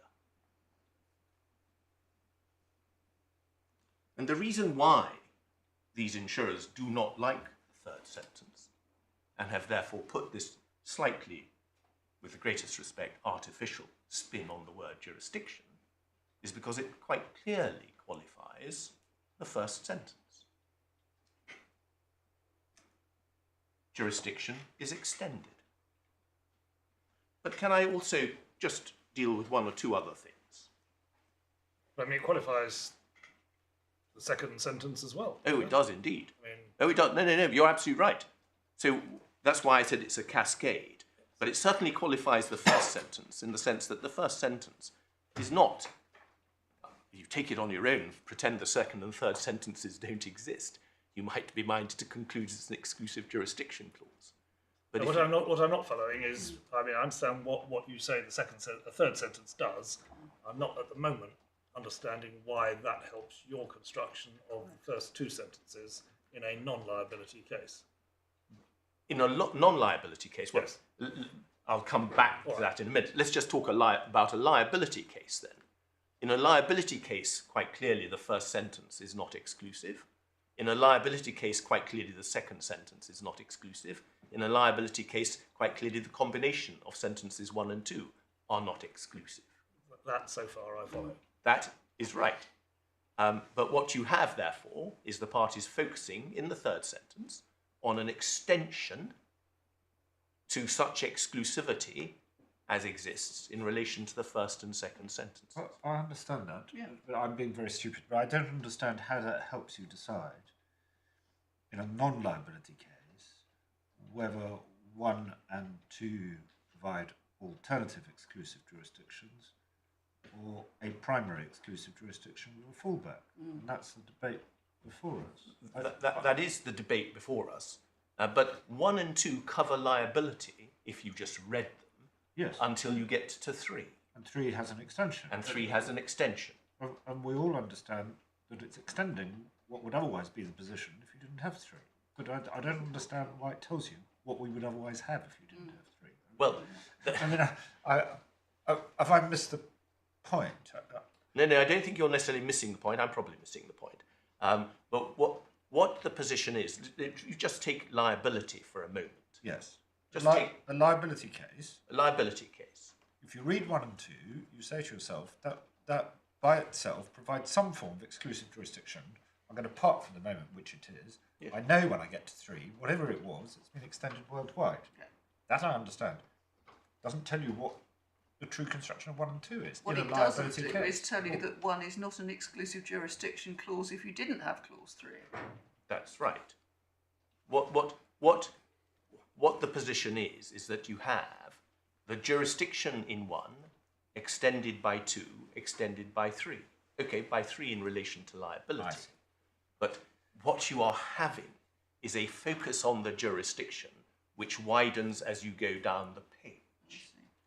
And the reason why these insurers do not like the third sentence and have therefore put this slightly, with the greatest respect, artificial spin on the word jurisdiction is because it quite clearly qualifies the first sentence. Jurisdiction is extended. But can I also just deal with one or two other things? I mean, it qualifies the second sentence as well. Oh, it does indeed. I mean, Oh, it does. No, you're absolutely right. So that's why I said it's a cascade. But it certainly qualifies the first sentence in the sense that the first sentence is not, you take it on your own, pretend the second and third sentences don't exist. You might be minded to conclude it's an exclusive jurisdiction clause. But what I'm not following is, I mean, I understand what you say the third sentence does. I'm not at the moment understanding why that helps your construction of the first two sentences in a non-liability case. in a non-liability case, well, Yes. I'll come back to that in a minute. Let's just talk about a liability case then. In a liability case, quite clearly, the first sentence is not exclusive. In a liability case, quite clearly, the second sentence is not exclusive. In a liability case, quite clearly, the combination of sentences 1 and 2 are not exclusive. That, so far, I follow. That is right. But what you have, therefore, is the parties focusing in the third sentence on an extension to such exclusivity as exists in relation to the first and second sentence. Well, I understand that, Yeah. but I'm being very stupid. But I don't understand how that helps you decide in a non-liability case whether 1 and 2 provide alternative exclusive jurisdictions or a primary exclusive jurisdiction with a fallback. And that's the debate before us. That is the debate before us. But 1 and 2 cover liability if you just read them Yes, until you get to 3. and 3 has an extension. And 3 has an extension. And we all understand that it's extending what would otherwise be the position if you didn't have 3. But I don't understand why it tells you what we would otherwise have if you didn't have 3. Well, I mean, have I missed the point? no, I don't think you're necessarily missing the point. I'm probably missing the point. But what the position is, you just take liability for a moment. Yes. Just A take liability case, a liability case. if you read 1 and 2, you say to yourself that by itself provides some form of exclusive jurisdiction. I'm going to park for the moment, which it is. Yeah. I know when I get to 3, whatever it was, it's been extended worldwide. Yeah. That I understand. Doesn't tell you what the true construction of 1 and 2 is. What in it a doesn't liability do case. is tell you that 1 is not an exclusive jurisdiction clause if you didn't have clause 3. That's right. What the position is that you have the jurisdiction in 1 extended by 2, extended by 3. Okay, by 3 in relation to I liability. see. But what you are having is a focus on the jurisdiction which widens as you go down the page.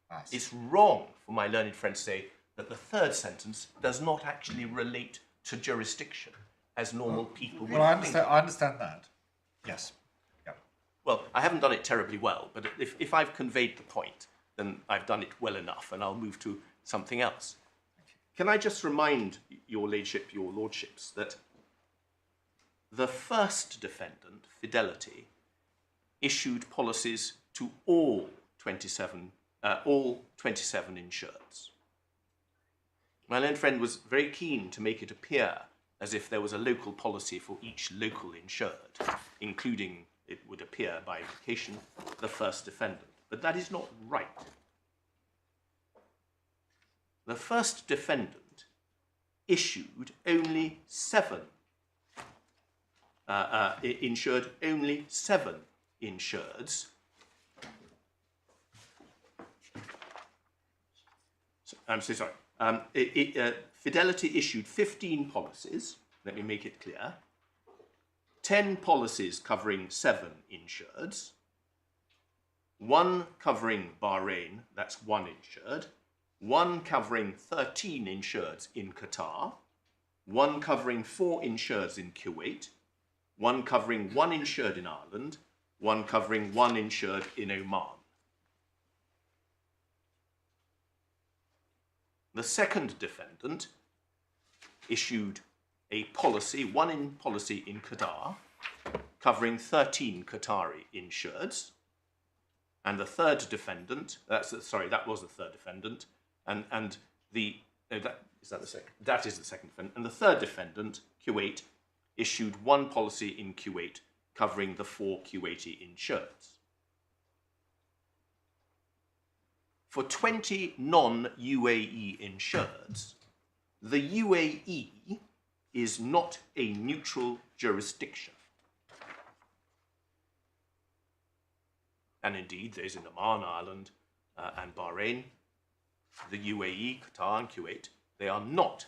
I see. It's wrong for my learned friend to say that the third sentence does not actually relate to jurisdiction as normal people would Well, I think. understand that. Yes. Yep. Well, I haven't done it terribly well, but if I've conveyed the point, then I've done it well enough, and I'll move to something else. Can I just remind your ladyship, your lordships, that the first defendant, Fidelity, issued policies to all 27 insureds. My learned friend was very keen to make it appear as if there was a local policy for each local insured, including, it would appear by implication, the first defendant. But that is not right. The first defendant issued only 7, insured only 7 insureds. I'm so sorry. Fidelity issued 15 policies, let me make it clear. 10 policies covering 7 insureds. 1 covering Bahrain, that's 1 insured. 1 covering 13 insureds in Qatar. 1 covering 4 insureds in Kuwait. 1 covering 1 insured in Ireland. 1 covering 1 insured in Oman. The second defendant issued a policy, policy in Qatar, covering 13 Qatari insureds. And the third defendant, that was the third defendant, that is the second defendant. And the third defendant, Kuwait, issued 1 policy in Kuwait covering the 4 Kuwaiti insureds. for 20 non-UAE insureds, the UAE is not a neutral jurisdiction. And indeed, those in Oman, Ireland, and Bahrain, the UAE, Qatar and Kuwait, they are not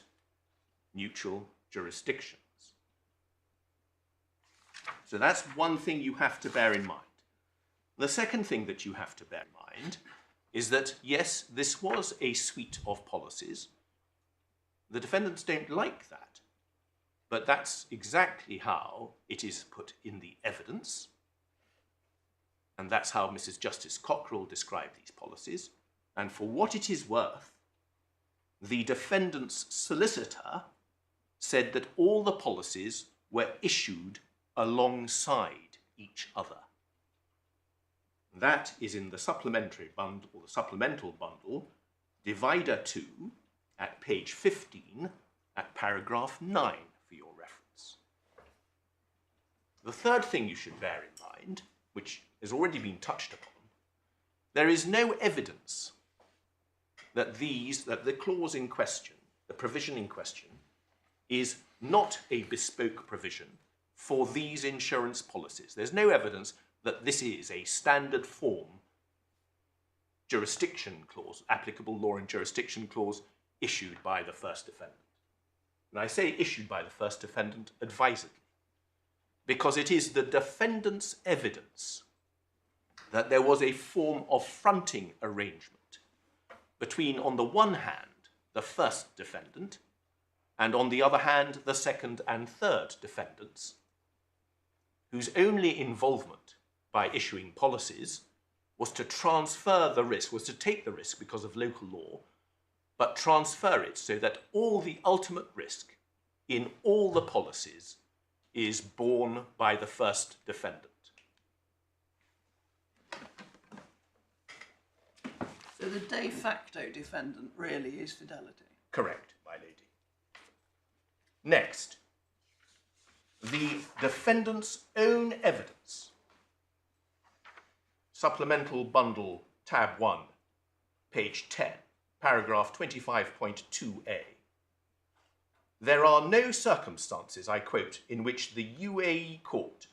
neutral jurisdictions. So that's one thing you have to bear in mind. The second thing that you have to bear in mind is that, yes, this was a suite of policies. The defendants don't like that, but that's exactly how it is put in the evidence. And that's how Mrs. Justice Cockerill described these policies. And for what it is worth, the defendant's solicitor said that all the policies were issued alongside each other. That is in the supplementary bundle, or the supplemental bundle, divider 2, at page 15, at paragraph 9, for your reference. The third thing you should bear in mind, which has already been touched upon, there is no evidence that the clause in question, the provision in question, is not a bespoke provision for these insurance policies. There's no evidence that this is a standard form jurisdiction clause, applicable law and jurisdiction clause, issued by the first defendant. And I say issued by the first defendant advisedly, because it is the defendant's evidence that there was a form of fronting arrangement between, on the one hand, the first defendant, and on the other hand, the second and third defendants, whose only involvement by issuing policies was to transfer the risk, was to take the risk because of local law, but transfer it so that all the ultimate risk in all the policies is borne by the first defendant. So the de facto defendant really is Fidelity. Correct, my lady. Next, the defendant's own evidence. Supplemental bundle, tab 1, page 10, paragraph 25.2a. There are no circumstances, I quote, in which the UAE court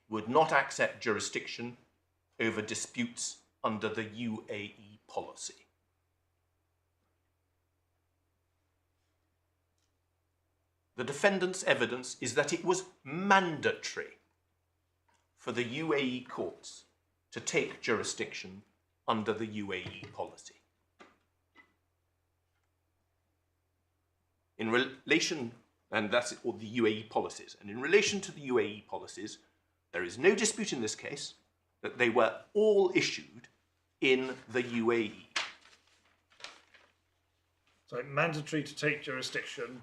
would not accept jurisdiction over disputes under the UAE policy. The defendant's evidence is that it was mandatory for the UAE courts to take jurisdiction under the UAE policy. In relation, and that's it, or the UAE policies, and in relation to the UAE policies, there is no dispute in this case that they were all issued in the UAE. So mandatory to take jurisdiction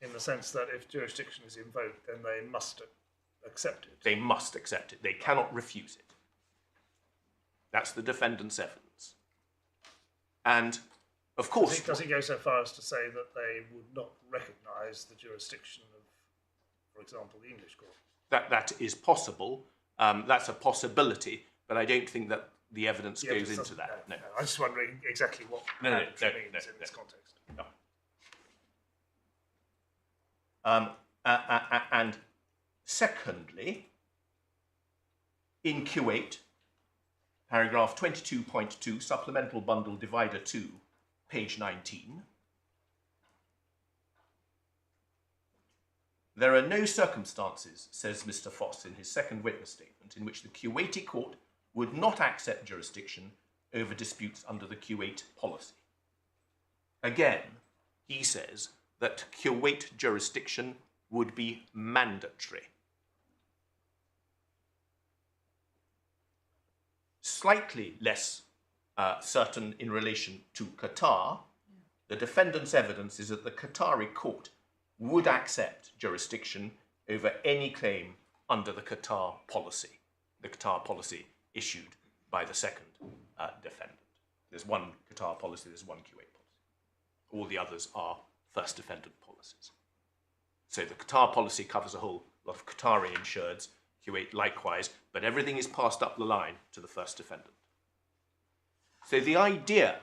in the sense that if jurisdiction is invoked, then they must accept it. They must accept it. They cannot refuse it. That's the defendant's evidence. And, of course... Does he go so far as to say that they would not recognise the jurisdiction of, for example, the English court? That is possible. That's a possibility, but I don't think that the evidence goes into that. No. I'm just wondering exactly what means in this context. No. And secondly, in Kuwait, paragraph 22.2, supplemental bundle divider 2, page 19, there are no circumstances, says Mr. Foss in his second witness statement, in which the Kuwaiti court would not accept jurisdiction over disputes under the Kuwait policy. Again, he says that Kuwait jurisdiction would be mandatory. Slightly less certain in relation to Qatar, the defendant's evidence is that the Qatari court would accept jurisdiction over any claim under the Qatar policy issued by the second defendant. There's one Qatar policy, there's one Kuwait policy. All the others are first defendant policies. So the Qatar policy covers a whole lot of Qatari insureds, Kuwait likewise, but everything is passed up the line to the first defendant. So the idea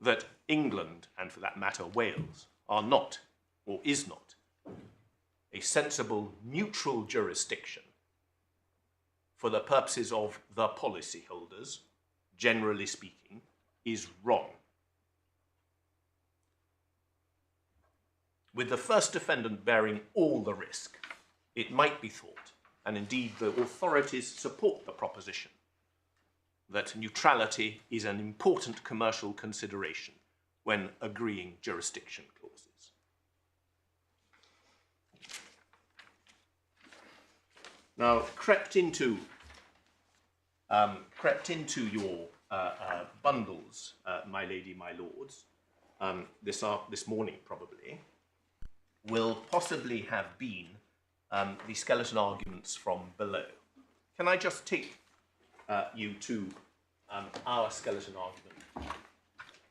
that England, and for that matter Wales, are not, or is not, a sensible neutral jurisdiction for the purposes of the policyholders, generally speaking, is wrong. With the first defendant bearing all the risk, it might be thought, and indeed the authorities support the proposition, that neutrality is an important commercial consideration when agreeing jurisdiction clauses. Now, crept into your bundles, my lady, my lords, this morning probably, will possibly have been the skeleton arguments from below. Can I just take you to our skeleton argument,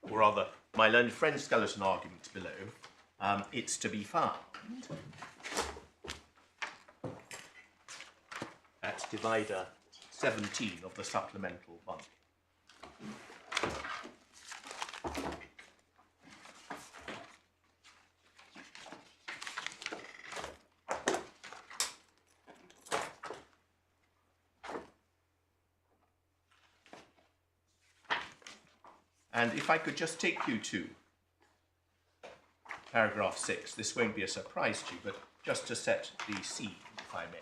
or rather my learned friend's skeleton argument below? It's to be found at divider 17 of the supplemental bundle. And if I could just take you to paragraph 6, this won't be a surprise to you, but just to set the scene, if I may.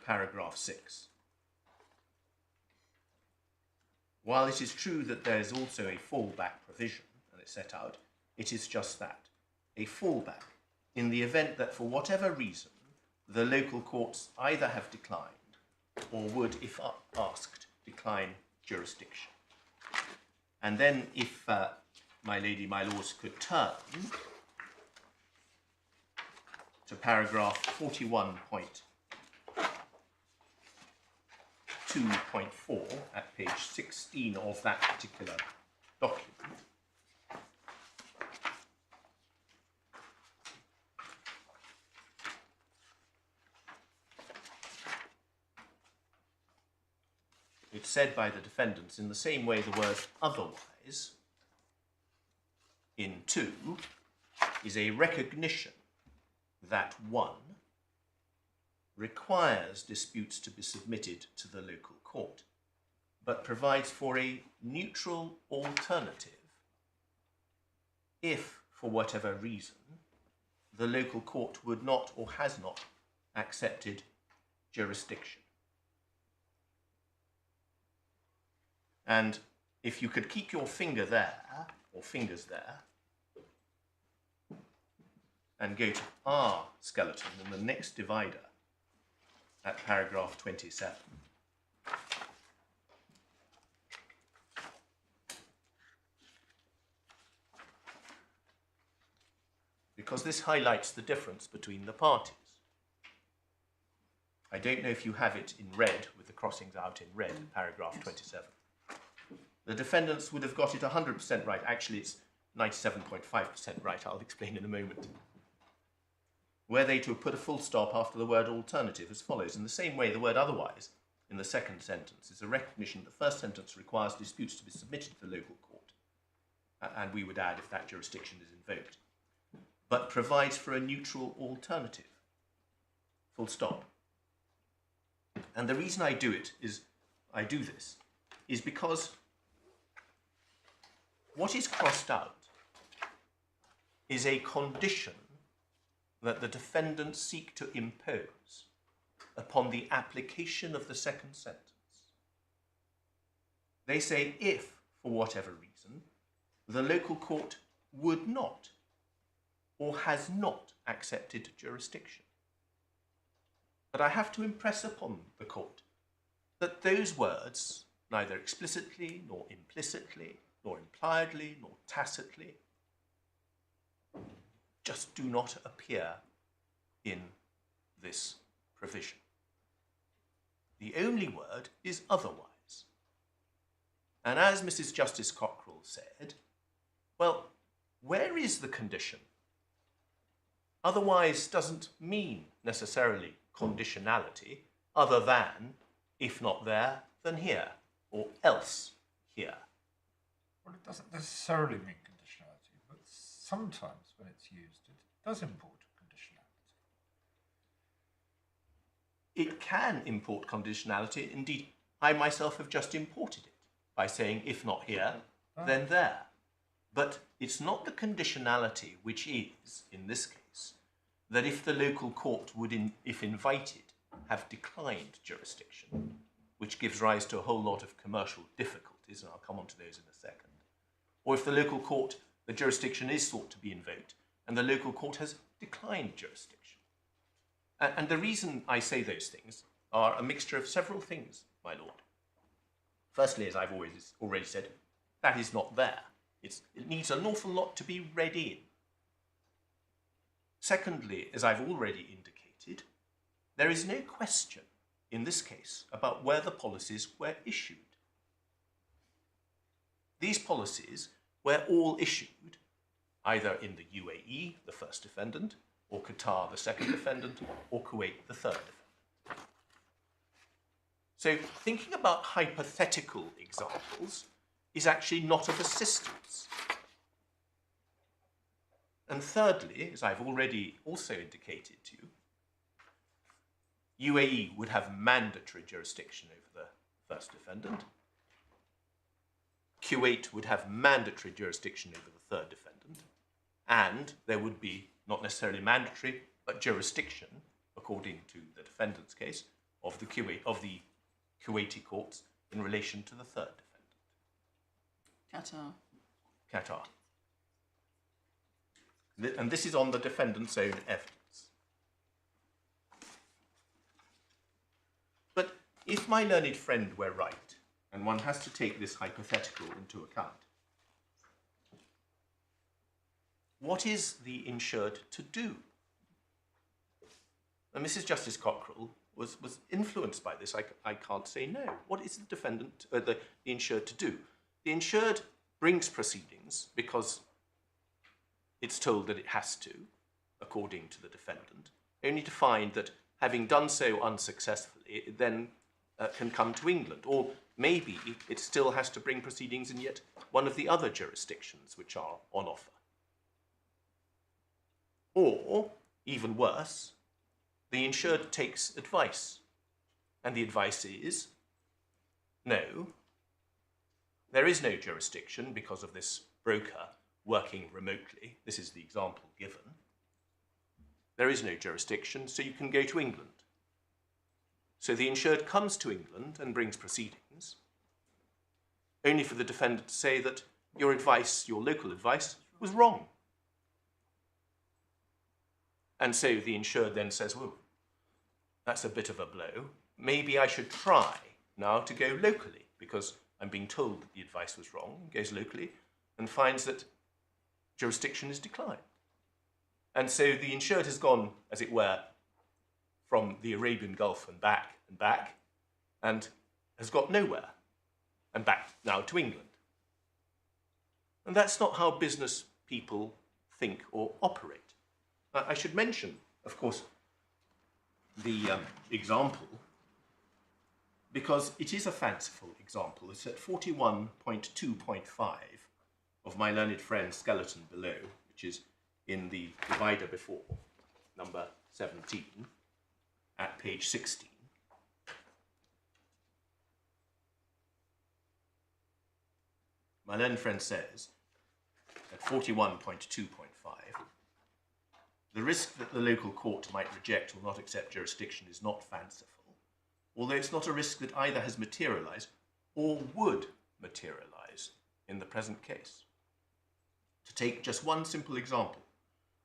Paragraph 6. While it is true that there is also a fallback provision, and it's set out, it is just that, a fallback in the event that for whatever reason the local courts either have declined or would, if asked, decline jurisdiction. And then if my lady, my lords could turn to paragraph 41.2.4 at page 16 of that particular document. It's said by the defendants in the same way the word otherwise in 2 is a recognition that 1 requires disputes to be submitted to the local court, but provides for a neutral alternative if, for whatever reason, the local court would not or has not accepted jurisdiction. And if you could keep your finger there, or fingers there, and go to our skeleton in the next divider at paragraph 27. Because this highlights the difference between the parties. I don't know if you have it in red, with the crossings out in red, in paragraph 27. The defendants would have got it 100% right. Actually, it's 97.5% right. I'll explain in a moment. Were they to have put a full stop after the word alternative as follows. In the same way, the word otherwise in the second sentence is a recognition that the first sentence requires disputes to be submitted to the local court. And we would add if that jurisdiction is invoked. But provides for a neutral alternative. Full stop. And the reason I do this is because what is crossed out is a condition that the defendants seek to impose upon the application of the second sentence. They say if, for whatever reason, the local court would not or has not accepted jurisdiction. But I have to impress upon the court that those words, neither explicitly nor implicitly, nor impliedly nor tacitly, just do not appear in this provision. The only word is otherwise. And as Mrs. Justice Cockerill said, well, where is the condition? Otherwise doesn't mean necessarily conditionality, other than if not there, then here, or else here. Well, it doesn't necessarily mean conditionality, but sometimes when it's used, it does import conditionality. It can import conditionality. Indeed, I myself have just imported it by saying, if not here, then there. But it's not the conditionality which is, in this case, that if the local court would, if invited, have declined jurisdiction, which gives rise to a whole lot of commercial difficulties, and I'll come on to those in a second, or if the local court, the jurisdiction is sought to be invoked, and the local court has declined jurisdiction. And the reason I say those things are a mixture of several things, my lord. Firstly, as I've already said, that is not there. It needs an awful lot to be read in. Secondly, as I've already indicated, there is no question in this case about where the policies were issued. These policies were all issued either in the UAE, the first defendant, or Qatar, the second defendant, or Kuwait, the third defendant. So thinking about hypothetical examples is actually not of assistance. And thirdly, as I've already also indicated to you, UAE would have mandatory jurisdiction over the first defendant. Kuwait would have mandatory jurisdiction over the third defendant. And there would be, not necessarily mandatory, but jurisdiction, according to the defendant's case, of the Kuwaiti courts in relation to the third defendant. Qatar. And this is on the defendant's own evidence. But if my learned friend were right, and one has to take this hypothetical into account, what is the insured to do? And Mrs. Justice Cockerill was influenced by this. I can't say no. What is the defendant, the insured to do? The insured brings proceedings because it's told that it has to, according to the defendant, only to find that having done so unsuccessfully, it then can come to England. Or maybe it still has to bring proceedings in yet one of the other jurisdictions which are on offer. Or, even worse, the insured takes advice. And the advice is, no, there is no jurisdiction because of this broker working remotely. This is the example given. There is no jurisdiction, so you can go to England. So the insured comes to England and brings proceedings, only for the defendant to say that your advice, your local advice, was wrong. And so the insured then says, well, that's a bit of a blow. Maybe I should try now to go locally, because I'm being told that the advice was wrong. Goes locally and finds that jurisdiction is declined. And so the insured has gone, as it were, from the Arabian Gulf and back, and has got nowhere, and back now to England. And that's not how business people think or operate. I should mention, of course, the example, because it is a fanciful example. It's at 41.2.5 of my learned friend's skeleton below, which is in the divider before, number 17, at page 16. My learned friend says, at 41.2.5, the risk that the local court might reject or not accept jurisdiction is not fanciful, although it's not a risk that either has materialised or would materialise in the present case. To take just one simple example,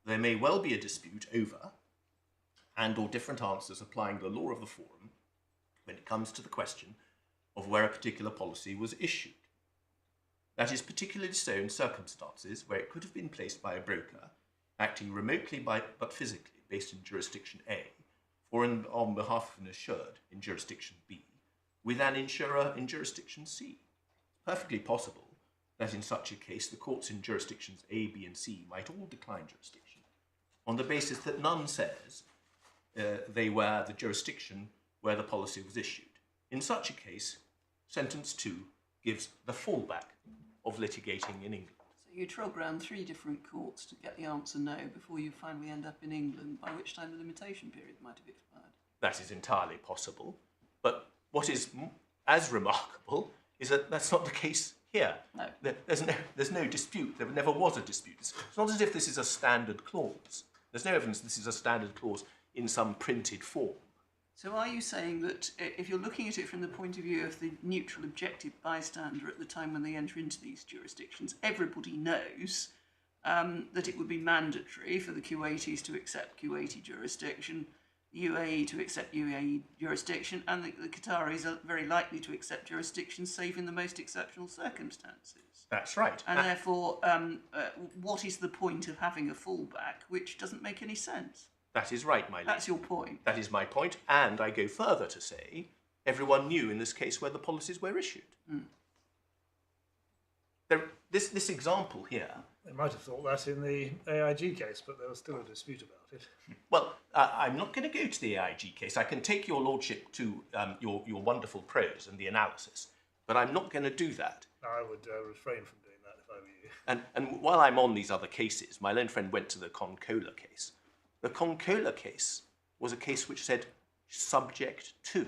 there may well be a dispute over and or different answers applying the law of the forum when it comes to the question of where a particular policy was issued. That is particularly so in circumstances where it could have been placed by a broker acting remotely but physically based in jurisdiction A, or on behalf of an insured in jurisdiction B, with an insurer in jurisdiction C. It's perfectly possible that in such a case the courts in jurisdictions A, B and C might all decline jurisdiction on the basis that none says they were the jurisdiction where the policy was issued. In such a case, sentence 2 gives the fallback of litigating in England. So you trog round 3 different courts to get the answer no before you finally end up in England, by which time the limitation period might have expired. That is entirely possible, but what is as remarkable is that that's not the case here. No. There's no dispute. There never was a dispute. It's not as if this is a standard clause. There's no evidence this is a standard clause in some printed form. So are you saying that if you're looking at it from the point of view of the neutral objective bystander at the time when they enter into these jurisdictions, everybody knows that it would be mandatory for the Kuwaitis to accept Kuwaiti jurisdiction, UAE to accept UAE jurisdiction, and the Qataris are very likely to accept jurisdiction save in the most exceptional circumstances? That's right. And therefore, what is the point of having a fallback which doesn't make any sense? That is right, my lady. That's your point. That is my point, and I go further to say everyone knew in this case where the policies were issued. This example here. They might have thought that in the AIG case, but there was still a dispute about it. Well, I'm not going to go to the AIG case. I can take your lordship to your wonderful prose and the analysis, but I'm not going to do that. I would refrain from doing that if I were you. And while I'm on these other cases, my learned friend went to the Concola case. The Concola case was a case which said subject to.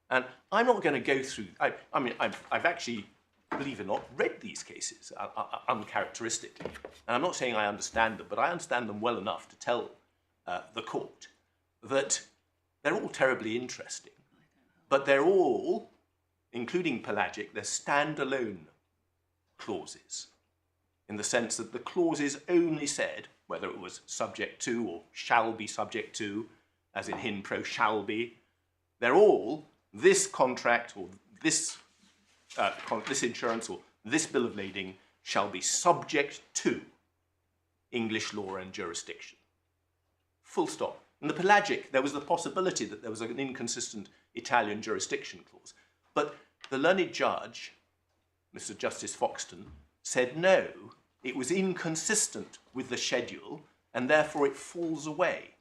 And I'm not going to go through, I've actually, believe it or not, read these cases uncharacteristically. And I'm not saying I understand them, but I understand them well enough to tell the court that they're all terribly interesting, but they're all, including pelagic, they're standalone clauses, in the sense that the clauses only said, whether it was subject to or shall be subject to, as in hin pro shall be, they're all this contract or this insurance or this bill of lading shall be subject to English law and jurisdiction. Full stop. In the pelagic, there was the possibility that there was an inconsistent Italian jurisdiction clause. But the learned judge, Mr. Justice Foxton, said no, it was inconsistent with the schedule and therefore it falls away.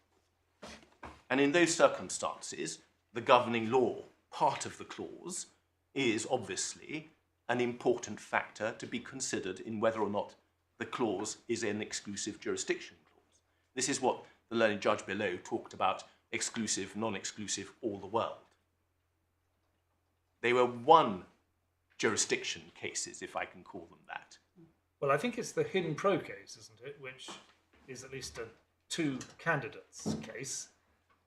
And in those circumstances, the governing law, part of the clause, is obviously an important factor to be considered in whether or not the clause is an exclusive jurisdiction clause. This is what the learned judge below talked about: exclusive, non-exclusive, all the world. They were one jurisdiction cases, if I can call them that. Well, I think it's the Hin Pro case, isn't it, which is at least a 2 candidates case.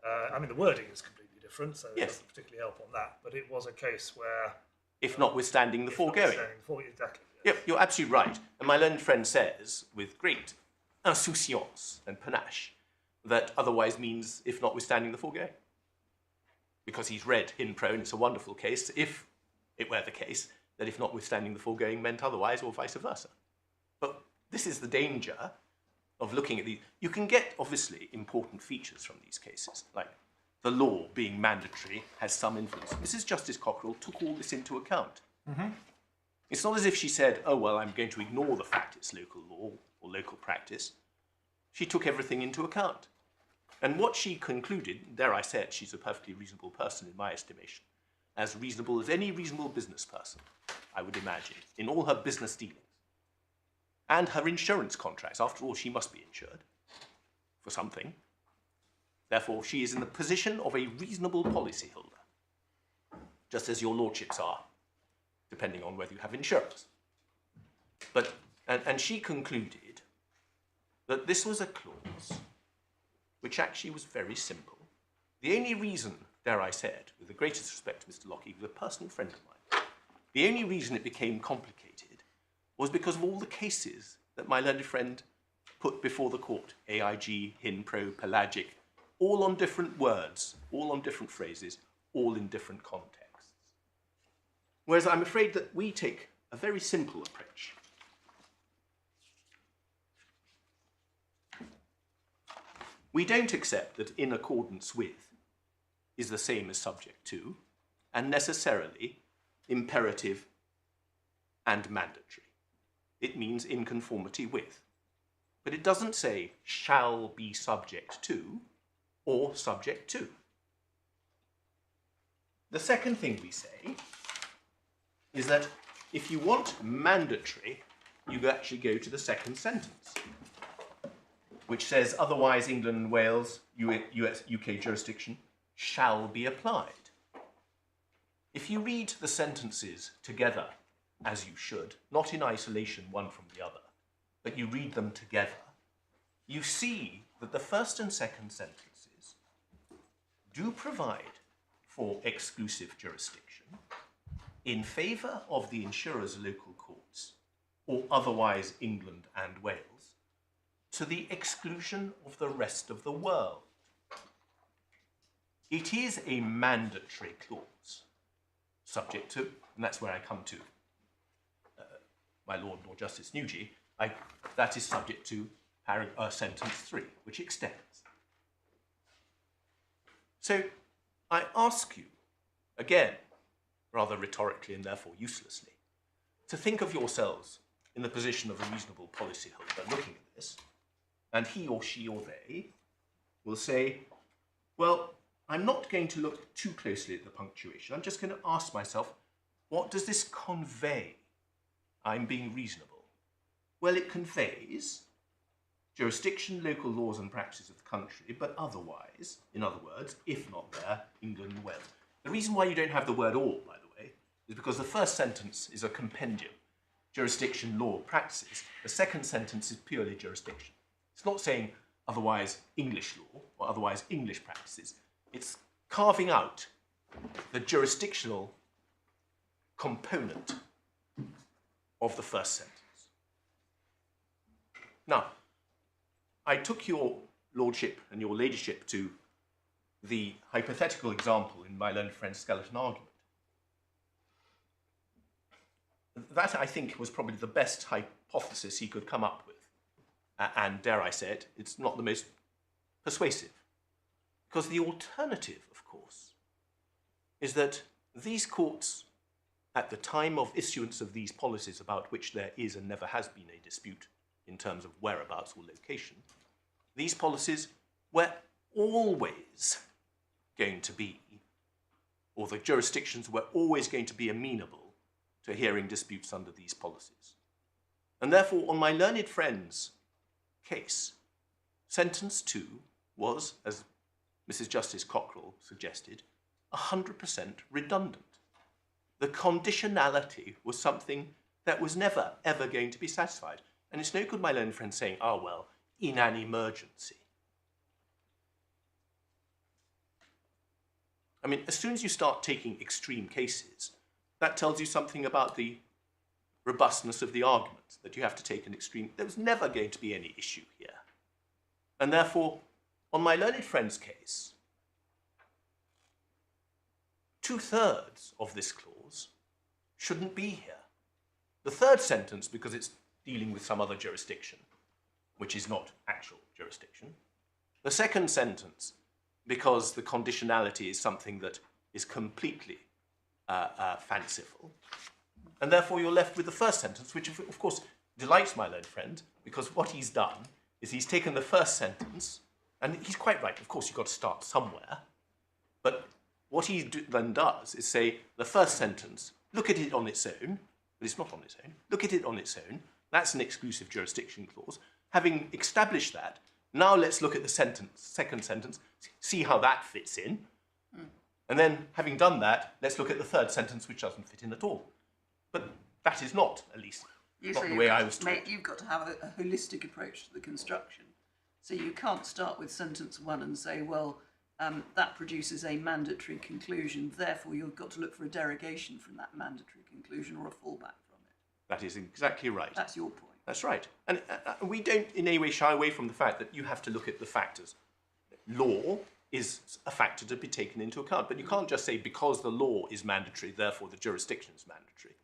The wording is completely different, so it doesn't particularly help on that, but it was a case where... If notwithstanding the foregoing. Exactly. Yep, you're absolutely right. And my learned friend says, with great insouciance and panache, that otherwise means if notwithstanding the foregoing. Because he's read Hin Pro, and it's a wonderful case, if it were the case, that if notwithstanding the foregoing meant otherwise, or vice versa. But this is the danger of looking at these. You can get, obviously, important features from these cases, like the law being mandatory has some influence. Mrs. Justice Cockerill took all this into account. It's not as if she said, oh, well, I'm going to ignore the fact it's local law or local practice. She took everything into account. And what she concluded, dare I say it, she's a perfectly reasonable person in my estimation, as reasonable as any reasonable business person, I would imagine, in all her business dealings. And her insurance contracts. After all, she must be insured for something. Therefore, she is in the position of a reasonable policyholder, just as your lordships are, depending on whether you have insurance. But, and she concluded that this was a clause which actually was very simple. The only reason, dare I say it, with the greatest respect to Mr. Lockie, who's a personal friend of mine, the only reason it became complicated was because of all the cases that my learned friend put before the court. AIG, Hin Pro, pelagic, all on different words, all on different phrases, all in different contexts. Whereas I'm afraid that we take a very simple approach. We don't accept that in accordance with is the same as subject to, and necessarily imperative and mandatory. It means in conformity with. But it doesn't say shall be subject to or subject to. the second thing we say is that if you want mandatory, you actually go to the second sentence, which says, otherwise England and Wales, UK jurisdiction, shall be applied. If you read the sentences together, as you should, not in isolation one from the other, but you read them together, you see that the first and second sentences do provide for exclusive jurisdiction in favour of the insurer's local courts, or otherwise England and Wales, to the exclusion of the rest of the world. It is a mandatory clause, subject to, and that's where I come to my Lord Justice Nugee, that is subject to sentence 3, which extends. So I ask you, again, rather rhetorically and therefore uselessly, to think of yourselves in the position of a reasonable policyholder looking at this, and he or she or they will say, well, I'm not going to look too closely at the punctuation. I'm just going to ask myself, what does this convey? I'm being reasonable. Well, it conveys jurisdiction, local laws and practices of the country, but otherwise, in other words, if not there, England and Wales. The reason why you don't have the word all, by the way, is because the first sentence is a compendium, jurisdiction, law, practices. The second sentence is purely jurisdiction. It's not saying otherwise English law or otherwise English practices. It's carving out the jurisdictional component of the first sentence. Now, I took your lordship and your ladyship to the hypothetical example in my learned friend's skeleton argument. That, I think, was probably the best hypothesis he could come up with. And dare I say it, it's not the most persuasive. Because the alternative, of course, is that these courts, at the time of issuance of these policies about which there is and never has been a dispute in terms of whereabouts or location, these policies were always going to be, or the jurisdictions were always going to be amenable to hearing disputes under these policies. And therefore, on my learned friend's case, sentence 2 was, as Mrs. Justice Cockerill suggested, 100% redundant. The conditionality was something that was never, ever going to be satisfied. And it's no good my learned friend saying, oh, well, in an emergency. I mean, as soon as you start taking extreme cases, that tells you something about the robustness of the argument, that you have to take an extreme. There was never going to be any issue here. And therefore, on my learned friend's case, 2/3 of this clause shouldn't be here. The third sentence, because it's dealing with some other jurisdiction, which is not actual jurisdiction. The second sentence, because the conditionality is something that is completely fanciful. And therefore you're left with the first sentence, which of course delights my learned friend, because what he's done is he's taken the first sentence, and he's quite right, of course you've got to start somewhere, but what he then does is say the first sentence, look at it on its own, but it's not on its own, look at it on its own, that's an exclusive jurisdiction clause. Having established that, now let's look at the second sentence, see how that fits in. And then, having done that, let's look at the third sentence, which doesn't fit in at all. But that is not, at least, not the way I was taught. You've got to have a holistic approach to the construction. So you can't start with sentence 1 and say, well, that produces a mandatory conclusion, therefore you've got to look for a derogation from that mandatory conclusion or a fallback from it. That is exactly right. That's your point. That's right. And we don't in any way shy away from the fact that you have to look at the factors. Law is a factor to be taken into account, but you can't just say because the law is mandatory, therefore the jurisdiction is mandatory.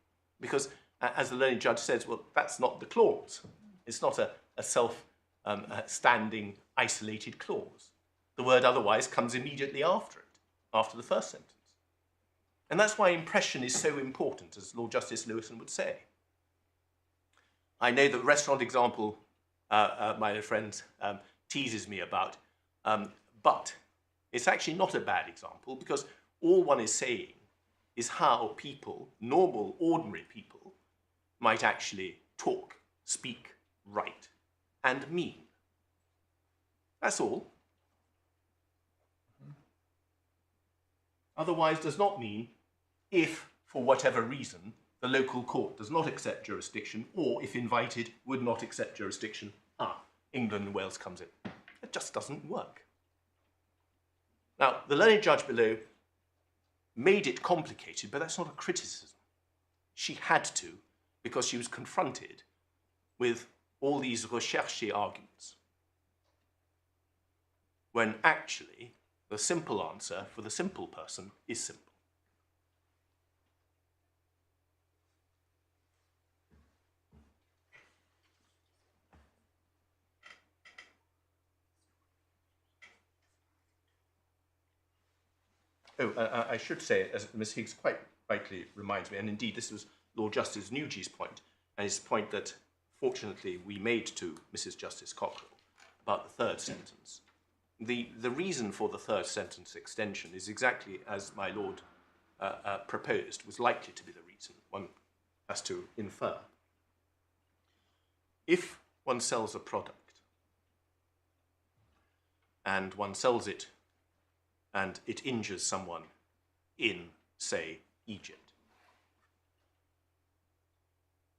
Because, as the learned judge says, well, that's not the clause. It's not a self-standing, isolated clause. The word otherwise comes immediately after it, after the first sentence. And that's why impression is so important, as Lord Justice Lewison would say. I know the restaurant example my friend teases me about, but it's actually not a bad example, because All one is saying is how people, normal, ordinary people, might actually talk, speak, write, and mean. That's all. Otherwise does not mean if, for whatever reason, the local court does not accept jurisdiction, or if invited, would not accept jurisdiction, England and Wales comes in. It just doesn't work. Now, the learned judge below made it complicated, but that's not a criticism. She had to, because she was confronted with all these recherché arguments, when actually the simple answer for the simple person is simple. I should say, as Ms. Higgs quite rightly reminds me, and indeed this was Lord Justice Nugee's point, and his point that fortunately we made to Mrs. Justice Cockerill about the third sentence. The reason for the third sentence extension is exactly as my Lord proposed, was likely to be the reason, one has to infer. If one sells a product and one sells it and it injures someone in, say, Egypt,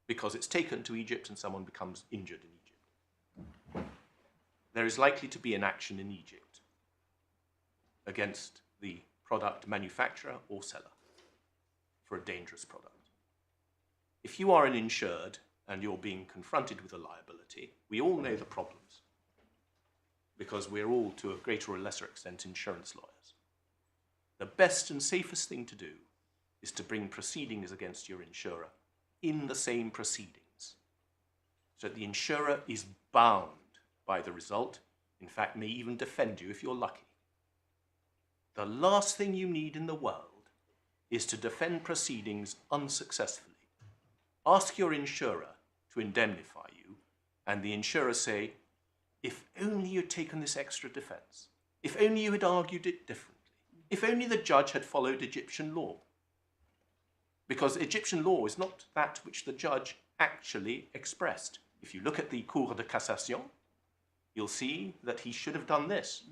because it's taken to Egypt and someone becomes injured in Egypt, there is likely to be an action in Egypt against the product manufacturer or seller for a dangerous product. If you are an insured and you're being confronted with a liability, we all know the problems, because we're all, to a greater or lesser extent, insurance lawyers. The best and safest thing to do is to bring proceedings against your insurer in the same proceedings, so that the insurer is bound by the result, in fact may even defend you if you're lucky. The last thing you need in the world is to defend proceedings unsuccessfully. Ask your insurer to indemnify you, and the insurer say, if only you'd taken this extra defence, if only you had argued it differently, if only the judge had followed Egyptian law. Because Egyptian law is not that which the judge actually expressed. If you look at the Cour de Cassation, you'll see that he should have done this.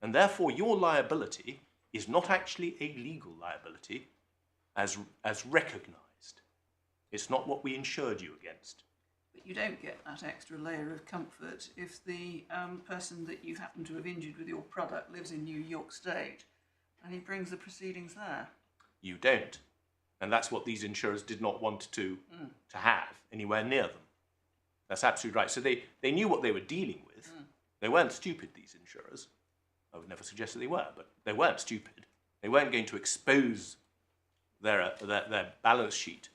And therefore your liability is not actually a legal liability as recognised. It's not what we insured you against. But you don't get that extra layer of comfort if the person that you happen to have injured with your product lives in New York State and he brings the proceedings there. You don't. And that's what these insurers did not want to have anywhere near them. That's absolutely right. So they knew what they were dealing with. They weren't stupid, these insurers. I would never suggest that they were, but they weren't stupid. They weren't going to expose their balance sheet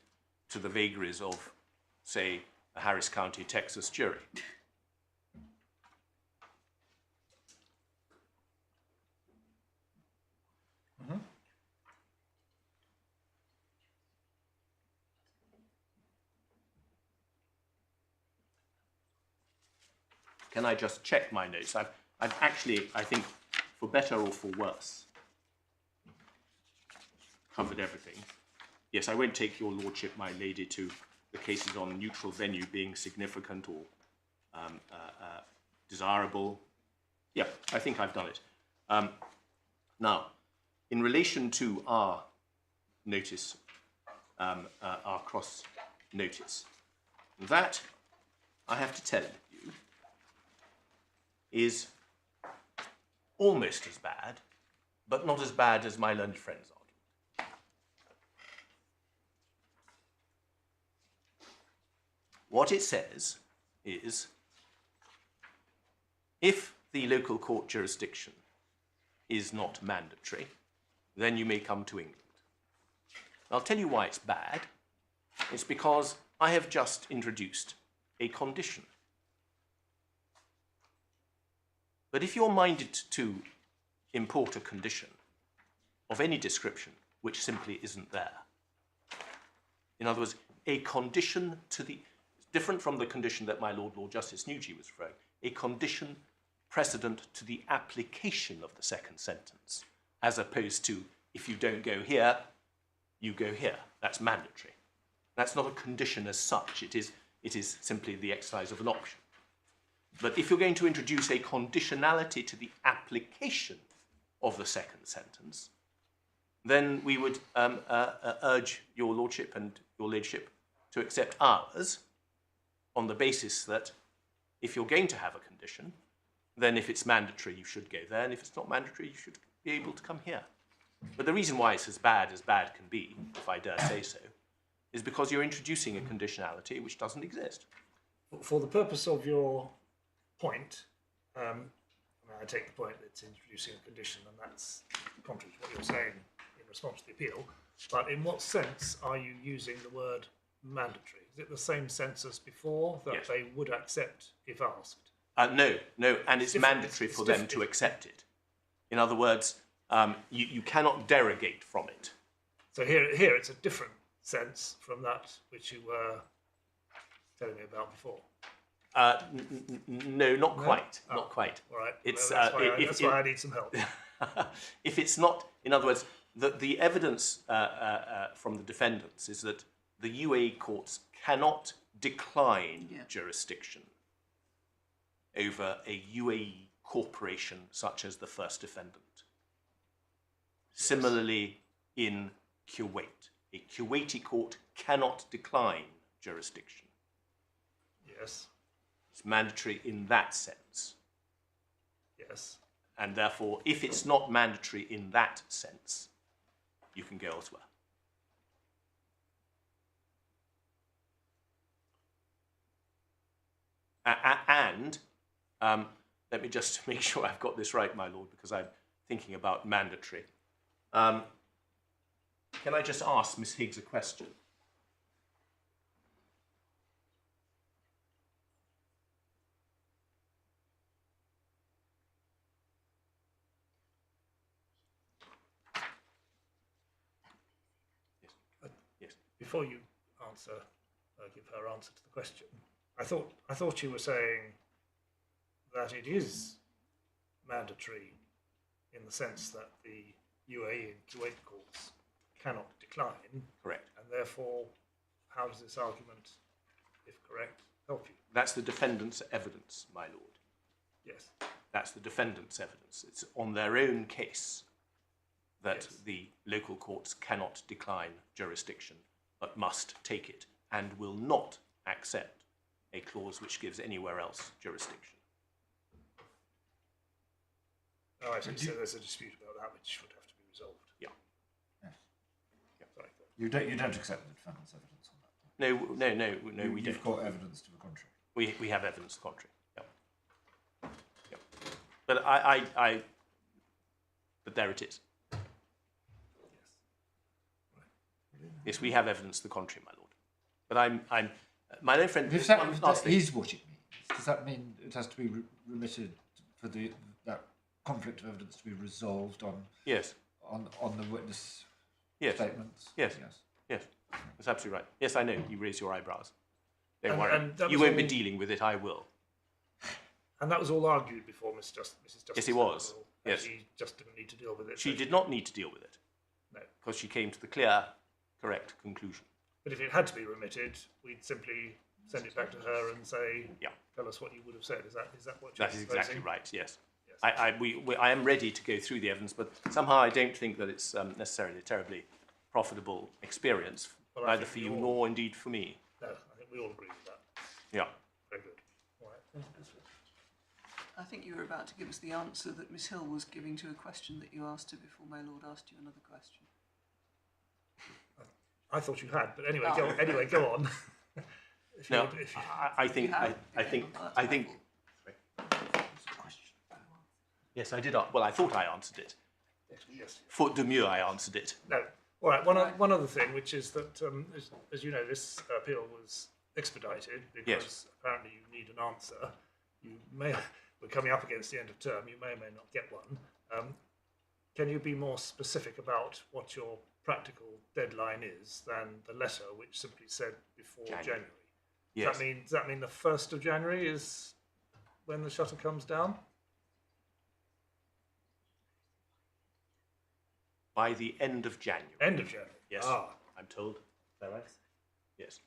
to the vagaries of, say, a Harris County, Texas jury. Can I just check my notes? I've actually, I think, for better or for worse, covered everything. Yes, I won't take your lordship, my lady, to the cases on neutral venue being significant or desirable. Yeah, I think I've done it. Now, in relation to our notice, our cross notice, that, I have to tell you, is almost as bad, but not as bad as my learned friend's argument. What it says is, if the local court jurisdiction is not mandatory, then you may come to England. I'll tell you why it's bad. It's because I have just introduced a condition. But if you're minded to import a condition of any description which simply isn't there, in other words, a condition to the, different from the condition that my Lord Justice Nugee was referring, a condition precedent to the application of the second sentence, as opposed to if you don't go here, you go here. That's mandatory. That's not a condition as such. It is simply the exercise of an option. But if you're going to introduce a conditionality to the application of the second sentence, then we would urge your lordship and your ladyship to accept ours on the basis that if you're going to have a condition, then if it's mandatory, you should go there, and if it's not mandatory, you should be able to come here. But the reason why it's as bad can be, if I dare say so, is because you're introducing a conditionality which doesn't exist. For the purpose of your point, I take the point that it's introducing a condition, and that's contrary to what you're saying in response to the appeal. But in what sense are you using the word mandatory? Is it the same sense as before, that Yes. they would accept if asked? No, and it's different. mandatory It's for them different. to accept it. In other words, you cannot derogate from it. So here it's a different sense from that which you were telling me about before. No, not quite. Oh. Not quite. All right, It's, that's why if- I need some help. If it's not, in other words, the evidence from the defendants is that the UAE courts cannot decline jurisdiction over a UAE corporation such as the first defendant. Similarly, in Kuwait, a Kuwaiti court cannot decline jurisdiction. Yes, It's mandatory in that sense. yes. And therefore, if it's not mandatory in that sense, you can go elsewhere. And let me just make sure I've got this right, my lord, because I'm thinking about mandatory. Can I just ask Miss Higgs a question? Yes. Before you answer, give her answer to the question, I thought you were saying that it is mandatory in the sense that the UAE and Kuwait courts cannot decline, Correct. and therefore, how does this argument, if correct, help you? That's the defendant's evidence, my lord. Yes. That's the defendant's evidence. It's on their own case that Yes. the local courts cannot decline jurisdiction, but must take it, and will not accept a clause which gives anywhere else jurisdiction. Oh, I see. So there's a dispute about that which would have to be resolved. Yeah. Yes. Sorry. You don't accept the defendant's evidence on that point. No, we You've don't. got evidence to the contrary. We have evidence to the contrary. Yeah. Yeah. But but there it is. Yes, we have evidence to the contrary, my lord. But my own friend. If one last that thing. is what it means, does that mean it has to be remitted for that conflict of evidence to be resolved on Yes. on the witness Yes. statements? Yes. Yes, that's absolutely right. Yes, I know. You raise your eyebrows. Don't And worry. that You was won't be all- dealing with it. I will. And that was all argued before Mrs. Justice. Yes, it was. April, Yes. She just didn't need to deal with it. She so did not need to deal with it No. because she came to the clear, correct conclusion. But if it had to be remitted, we'd simply send it back to her and say, Yeah. tell us what you would have said. Is that what you're That is exactly proposing? right. Yes. Yes. I am ready to go through the evidence, but somehow I don't think that it's necessarily a terribly profitable experience, Well, I neither think for we you all- nor indeed for me. No, I think we all agree with that. Yeah. Very good. All right. I think you were about to give us the answer that Miss Hill was giving to a question that you asked her before my lord asked you another question. I thought you had, but anyway, Oh. go on. If you No, would- if you- I think You have? I think Well, that's I think. helpful. Yes, I did. Well, I thought I answered it. yes. Faute de mieux, I answered it. No. All right. One other thing, which is that, as you know, this appeal was expedited because apparently you need an answer. We're coming up against the end of term. You may or may not get one. Can you be more specific about what your practical deadline is than the letter, which simply said before January? Yes. Does that mean the 1st of January is when the shutter comes down? By the end of January. End of January. Yes, Ah, I'm told. Is that right? Yes.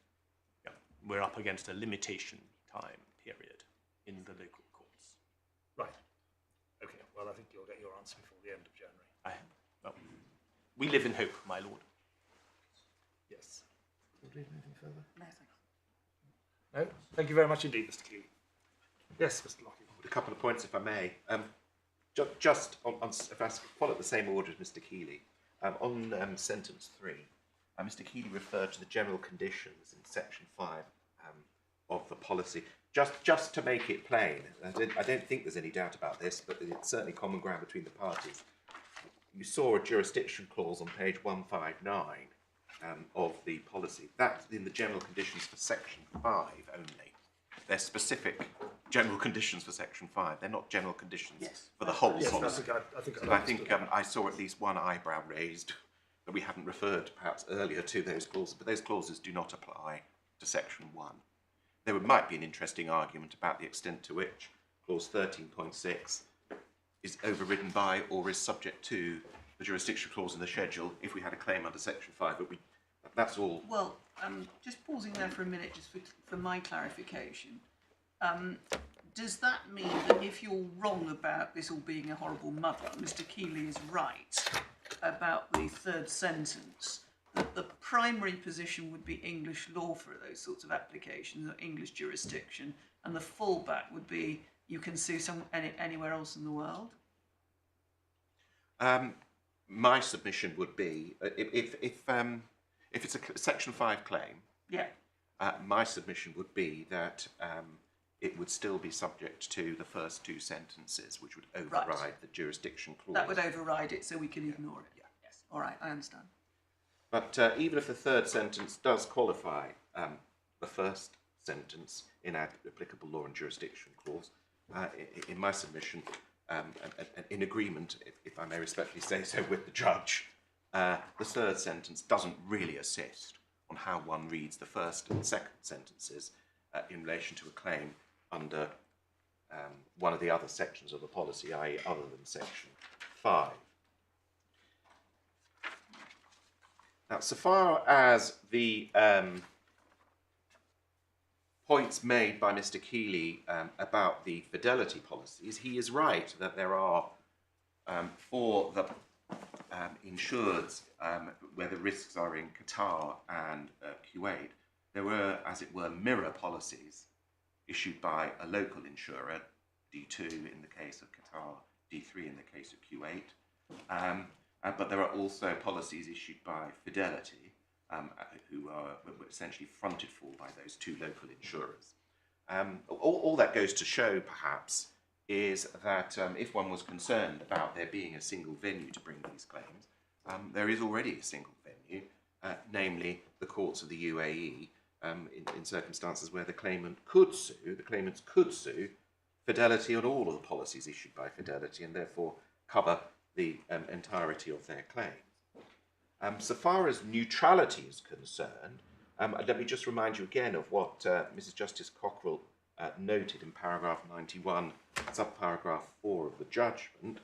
Yeah. We're up against a limitation time period in the local courts. right. Okay. Well, I think you'll get your answer before the end of January. Well, we live in hope, my lord. Yes. No, thanks. No. Thank you very much indeed, Mr. Keeley. Yes, Mr. Lockie. A couple of points, if I may. Just on, if I follow the same order as Mr. Keeley, on sentence 3, Mr. Keeley referred to the general conditions in section 5 of the policy. Just to make it plain, I don't think there's any doubt about this, but it's certainly common ground between the parties. You saw a jurisdiction clause on page 159 of the policy. That's in the general conditions for section 5 only. They're specific general conditions for section 5. They're not general conditions for the whole Yes, policy. I think I saw at least one eyebrow raised that we haven't referred perhaps earlier to those clauses, but those clauses do not apply to section 1. There might be an interesting argument about the extent to which clause 13.6 is overridden by or is subject to the jurisdiction clause in the schedule if we had a claim under section 5, but that's all. Well, just pausing there for a minute, just for my clarification. Does that mean that if you're wrong about this all being a horrible mother, Mr. Keeley is right about the third sentence, that the primary position would be English law for those sorts of applications, or English jurisdiction, and the fallback would be you can sue anywhere else in the world? My submission would be, if it's a section 5 claim, Yeah. my submission would be that it would still be subject to the first 2 sentences, which would override the jurisdiction clause. That would override it, so we can ignore it. Yeah. Yes. All right, I understand. But even if the third sentence does qualify the first sentence in our applicable law and jurisdiction clause, in my submission, in agreement, if I may respectfully say so, with the judge, the third sentence doesn't really assist on how one reads the first and second sentences in relation to a claim under one of the other sections of the policy, i.e. other than section 5. Now, so far as the points made by Mr. Keeley about the Fidelity policies, he is right that there are, for the insureds where the risks are in Qatar and Kuwait, there were, as it were, mirror policies issued by a local insurer, D2 in the case of Qatar, D3 in the case of Kuwait. But there are also policies issued by Fidelity, who were essentially fronted for by those 2 local insurers. All that goes to show, perhaps, is that if one was concerned about there being a single venue to bring these claims, there is already a single venue, namely the courts of the UAE, in circumstances where the claimants could sue Fidelity on all of the policies issued by Fidelity and therefore cover the entirety of their claims. So far as neutrality is concerned, let me just remind you again of what Mrs. Justice Cockerill noted in paragraph 91, subparagraph 4 of the judgment.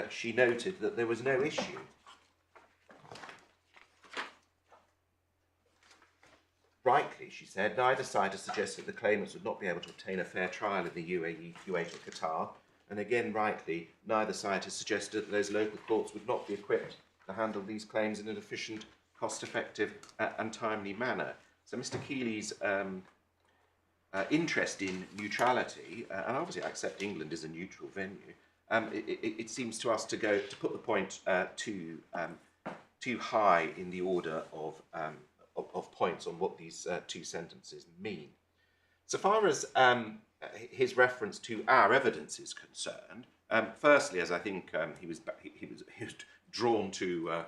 She noted that there was no issue. Rightly, she said, neither side has suggested the claimants would not be able to obtain a fair trial in the UAE, Kuwait or Qatar. And again, rightly, neither side has suggested that those local courts would not be equipped to handle these claims in an efficient, cost-effective and timely manner. So Mr. Keeley's interest in neutrality, and obviously I accept England is a neutral venue, it seems to us to put the point too high in the order of points on what these 2 sentences mean. So far as his reference to our evidence is concerned, firstly, as I think he was drawn to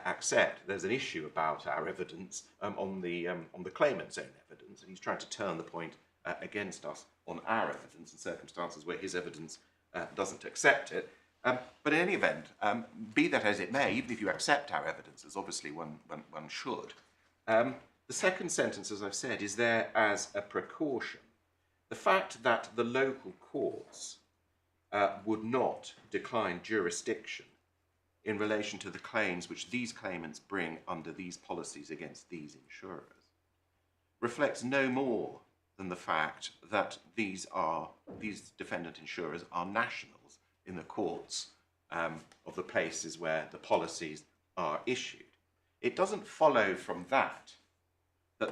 accept, there's an issue about our evidence on the claimant's own evidence, and he's trying to turn the point against us on our evidence in circumstances where his evidence doesn't accept it. But in any event, be that as it may, even if you accept our evidence, as obviously one should, the second sentence, as I've said, is there as a precaution. The fact that the local courts would not decline jurisdiction in relation to the claims which these claimants bring under these policies against these insurers reflects no more than the fact that these defendant insurers are nationals in the courts of the places where the policies are issued. It doesn't follow from that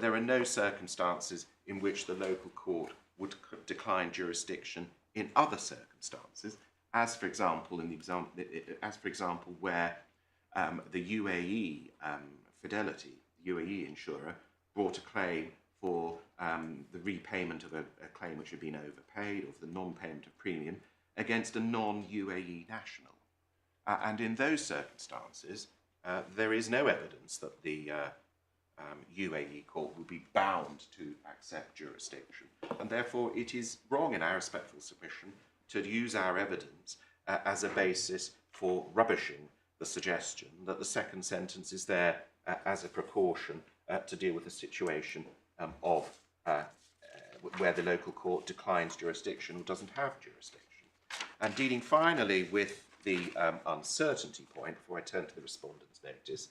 there are no circumstances in which the local court would decline jurisdiction in other circumstances, as for example where the UAE Fidelity, UAE insurer, brought a claim for the repayment of a claim which had been overpaid, or for the non-payment of premium, against a non-UAE national. And in those circumstances, there is no evidence that the UAE court will be bound to accept jurisdiction. And therefore, it is wrong, in our respectful submission, to use our evidence as a basis for rubbishing the suggestion that the second sentence is there as a precaution to deal with a situation where the local court declines jurisdiction or doesn't have jurisdiction. And dealing finally with the uncertainty point, before I turn to the respondent's notice,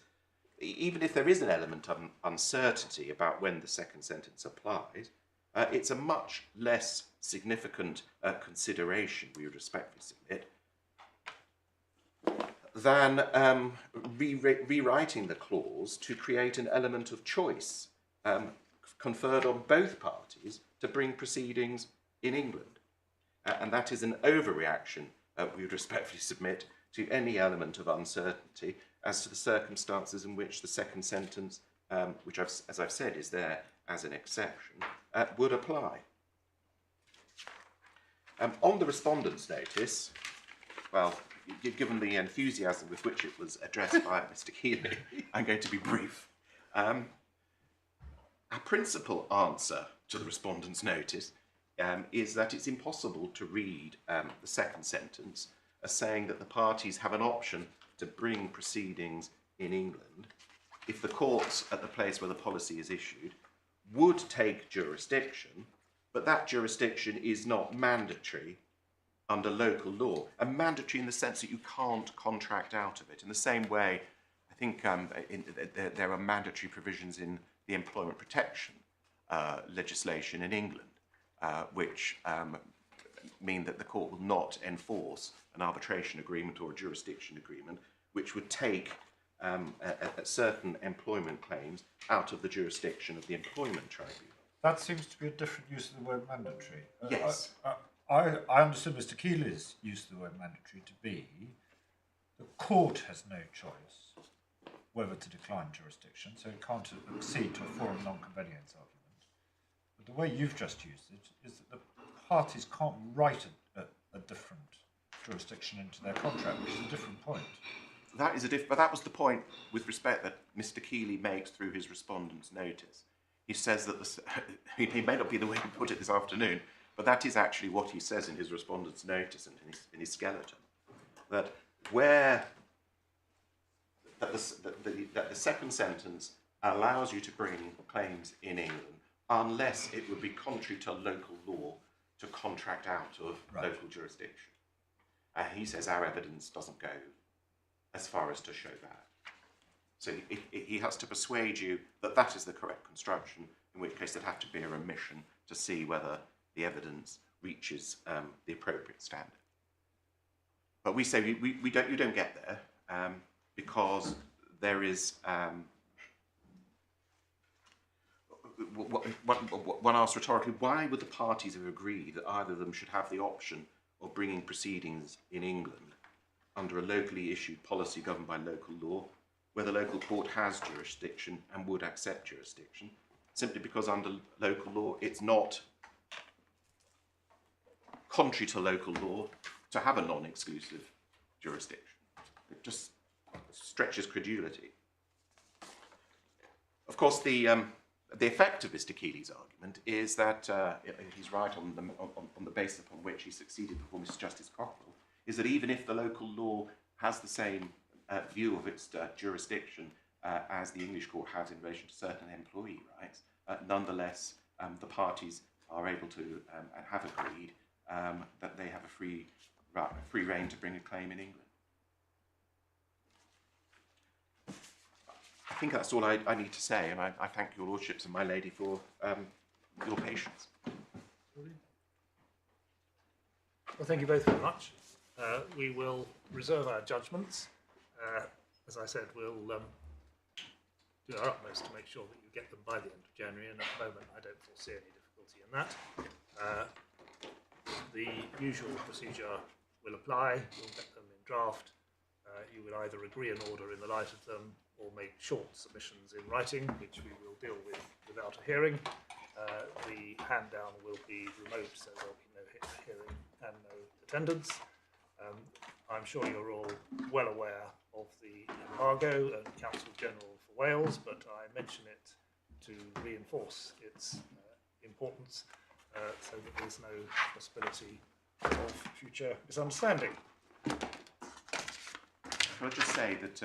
even if there is an element of uncertainty about when the second sentence applies, it's a much less significant consideration, we would respectfully submit, than rewriting the clause to create an element of choice conferred on both parties to bring proceedings in England. And that is an overreaction, we would respectfully submit, to any element of uncertainty as to the circumstances in which the second sentence, which, as I've said, is there as an exception, would apply. On the respondent's notice, well, given the enthusiasm with which it was addressed by Mr. Keeley, I'm going to be brief. Our principal answer to the respondent's notice is that it's impossible to read the second sentence as saying that the parties have an option to bring proceedings in England if the courts at the place where the policy is issued would take jurisdiction, but that jurisdiction is not mandatory under local law, and mandatory in the sense that you can't contract out of it. In the same way, I think there are mandatory provisions in the employment protection legislation in England, which mean that the court will not enforce an arbitration agreement or a jurisdiction agreement which would take certain employment claims out of the jurisdiction of the employment tribunal. That seems to be a different use of the word mandatory. Yes. I understood Mr. Keeley's use of the word mandatory to be the court has no choice whether to decline jurisdiction, so it can't accede to a forum non-convenience argument. But the way you've just used it is that the parties can't write a different jurisdiction into their contract, which is a different point. But that was the point with respect that Mr. Keeley makes through his respondent's notice. He says that he may not be the way he put it this afternoon, but that is actually what he says in his respondent's notice and in his skeleton, that the second sentence allows you to bring claims in England unless it would be contrary to local law to contract out of local jurisdiction. He says our evidence doesn't go as far as to show that. So he has to persuade you that that is the correct construction, in which case there'd have to be a remission to see whether the evidence reaches the appropriate standard. But we say you don't get there because there is one asks rhetorically, why would the parties have agreed that either of them should have the option of bringing proceedings in England under a locally issued policy governed by local law, where the local court has jurisdiction and would accept jurisdiction, simply because under local law it's not contrary to local law to have a non-exclusive jurisdiction. It just stretches credulity. Of course, the effect of Mr. Keeley's argument is that he's right on the basis upon which he succeeded before Mr. Justice Cockerill, is that even if the local law has the same view of its jurisdiction as the English court has in relation to certain employee rights, nonetheless the parties are able to and have agreed that they have a free rein to bring a claim in England. think that's all I need to say, and I thank your lordships and my lady for your patience. Well, thank you both very much. We will reserve our judgments. As I said, we'll do our utmost to make sure that you get them by the end of January, and at the moment I don't foresee any difficulty in that. The usual procedure will apply. You'll get them in draft. You will either agree an order in the light of them or make short submissions in writing, which we will deal with without a hearing. The hand down will be remote, so there'll be no hearing and no attendance. I'm sure you're all well aware of the embargo and Counsel General for Wales, but I mention it to reinforce its importance so that there's no possibility of future misunderstanding. Can I just say that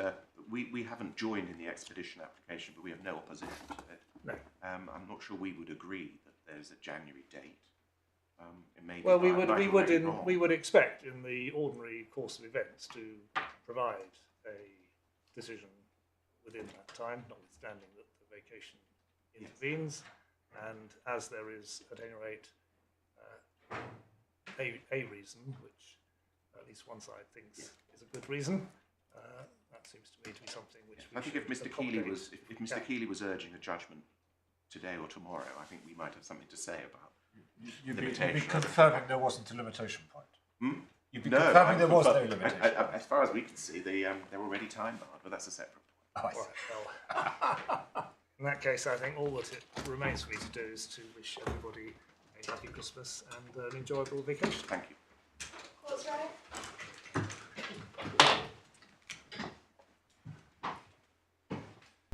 we haven't joined in the expedition application, but we have no opposition to it. No. I'm not sure we would agree that there's a January date. It may be Well, we wrong. would expect in the ordinary course of events to provide a decision within that time, notwithstanding that the vacation intervenes, and as there is at any rate a reason, which at least one side thinks is a good reason, that seems to me to be something which I think if Mr. Keeley was urging a judgment today or tomorrow, I think we might have something to say about. You'd be confirming there wasn't a limitation point. You'd be No, confirming there was no limitation. As far as we can see, they're already time barred, but that's a separate point. Oh, I see. well, in that case, I think all that it remains for me to do is to wish everybody a happy Christmas and an enjoyable vacation. Thank you.